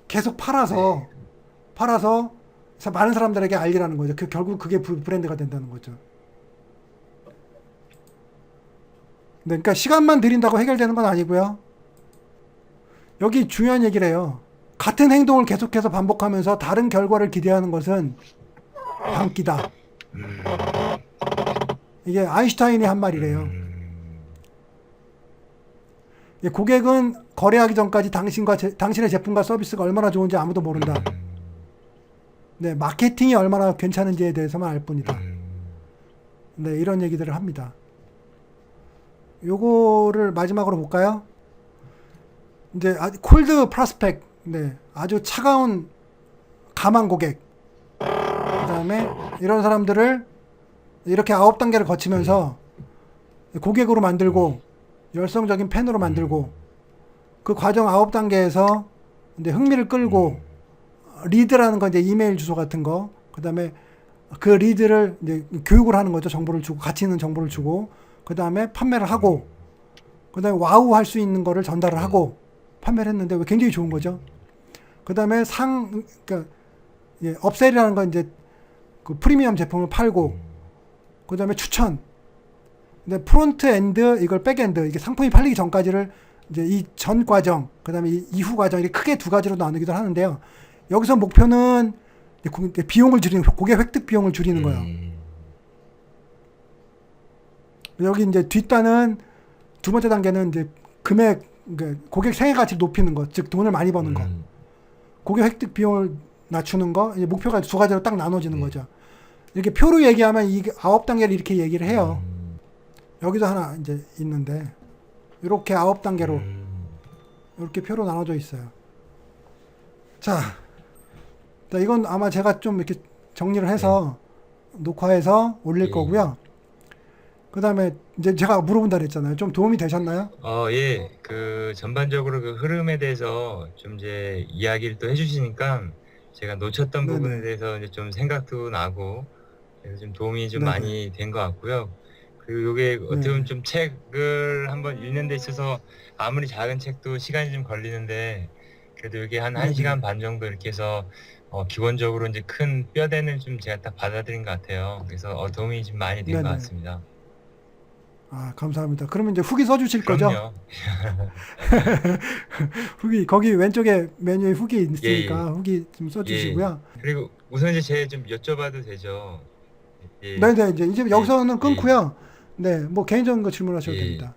계속 팔아서 많은 사람들에게 알리라는 거죠. 결국 그게 브랜드가 된다는 거죠. 네, 그러니까 시간만 들인다고 해결되는 건 아니고요. 여기 중요한 얘기를 해요. 같은 행동을 계속해서 반복하면서 다른 결과를 기대하는 것은 광기다. 이게 아인슈타인이 한 말이래요. 고객은 거래하기 전까지 당신의 제품과 서비스가 얼마나 좋은지 아무도 모른다. 네, 마케팅이 얼마나 괜찮은지에 대해서만 알 뿐이다. 네, 이런 얘기들을 합니다. 요거를 마지막으로 볼까요? 이제 콜드 프로스펙, 네, 아주 차가운 가망 고객. 그다음에 이런 사람들을 이렇게 9단계를 거치면서 고객으로 만들고 열성적인 팬으로 만들고 그 과정 9단계에서 이제 흥미를 끌고 리드라는 건 이제 이메일 주소 같은 거, 그다음에 그 리드를 이제 교육을 하는 거죠. 정보를 주고 가치 있는 정보를 주고 그다음에 판매를 하고 그다음에 와우 할 수 있는 거를 전달을 하고 판매를 했는데 굉장히 좋은 거죠. 그다음에 그러니까 업셀이라는 건 이제 그 프리미엄 제품을 팔고 그다음에 추천. 근데 프론트 엔드 이걸 백 엔드 이게 상품이 팔리기 전까지를 이제 이 전 과정 그다음에 이후 과정 이렇게 크게 두 가지로 나누기도 하는데요. 여기서 목표는 비용을 줄이는 고객 획득 비용을 줄이는 거예요. 여기 이제 뒷단은 두 번째 단계는 이제 금액 고객 생애 가치를 높이는 것, 즉 돈을 많이 버는 것. 고객 획득 비용을 낮추는 거, 이제 목표가 두 가지로 딱 나눠지는 네. 거죠. 이렇게 표로 얘기하면 이 9단계를 이렇게 얘기를 해요. 여기도 하나 이제 있는데 이렇게 9단계로 이렇게 표로 나눠져 있어요. 자, 이건 아마 제가 좀 이렇게 정리를 해서 녹화해서 올릴 예. 거고요. 그 다음에 이제 제가 물어본다 그랬잖아요. 좀 도움이 되셨나요? 예. 그 전반적으로 그 흐름에 대해서 좀 이제 이야기를 또 해주시니까 제가 놓쳤던 네네. 부분에 대해서 이제 좀 생각도 나고 그래서 좀 도움이 좀 네네. 많이 된 것 같고요. 그리고 요게 어떻게 네네. 보면 좀 책을 한번 읽는 데 있어서 아무리 작은 책도 시간이 좀 걸리는데 그래도 이게 한 네네. 1시간 반 정도 이렇게 해서 기본적으로 이제 큰 뼈대는 좀 제가 딱 받아들인 것 같아요. 그래서 도움이 좀 많이 된 것 네네. 같습니다. 아, 감사합니다. 그러면 이제 후기 써주실 거죠? 그럼요. 후기, 거기 왼쪽에 메뉴에 후기 예, 있으니까 예. 후기 좀 예. 써주시고요. 그리고 우선 이제 제가 좀 여쭤봐도 되죠? 예. 네네. 이제 예. 여기서는 예. 끊고요. 네, 뭐 개인적인 거 질문하셔도 예. 됩니다.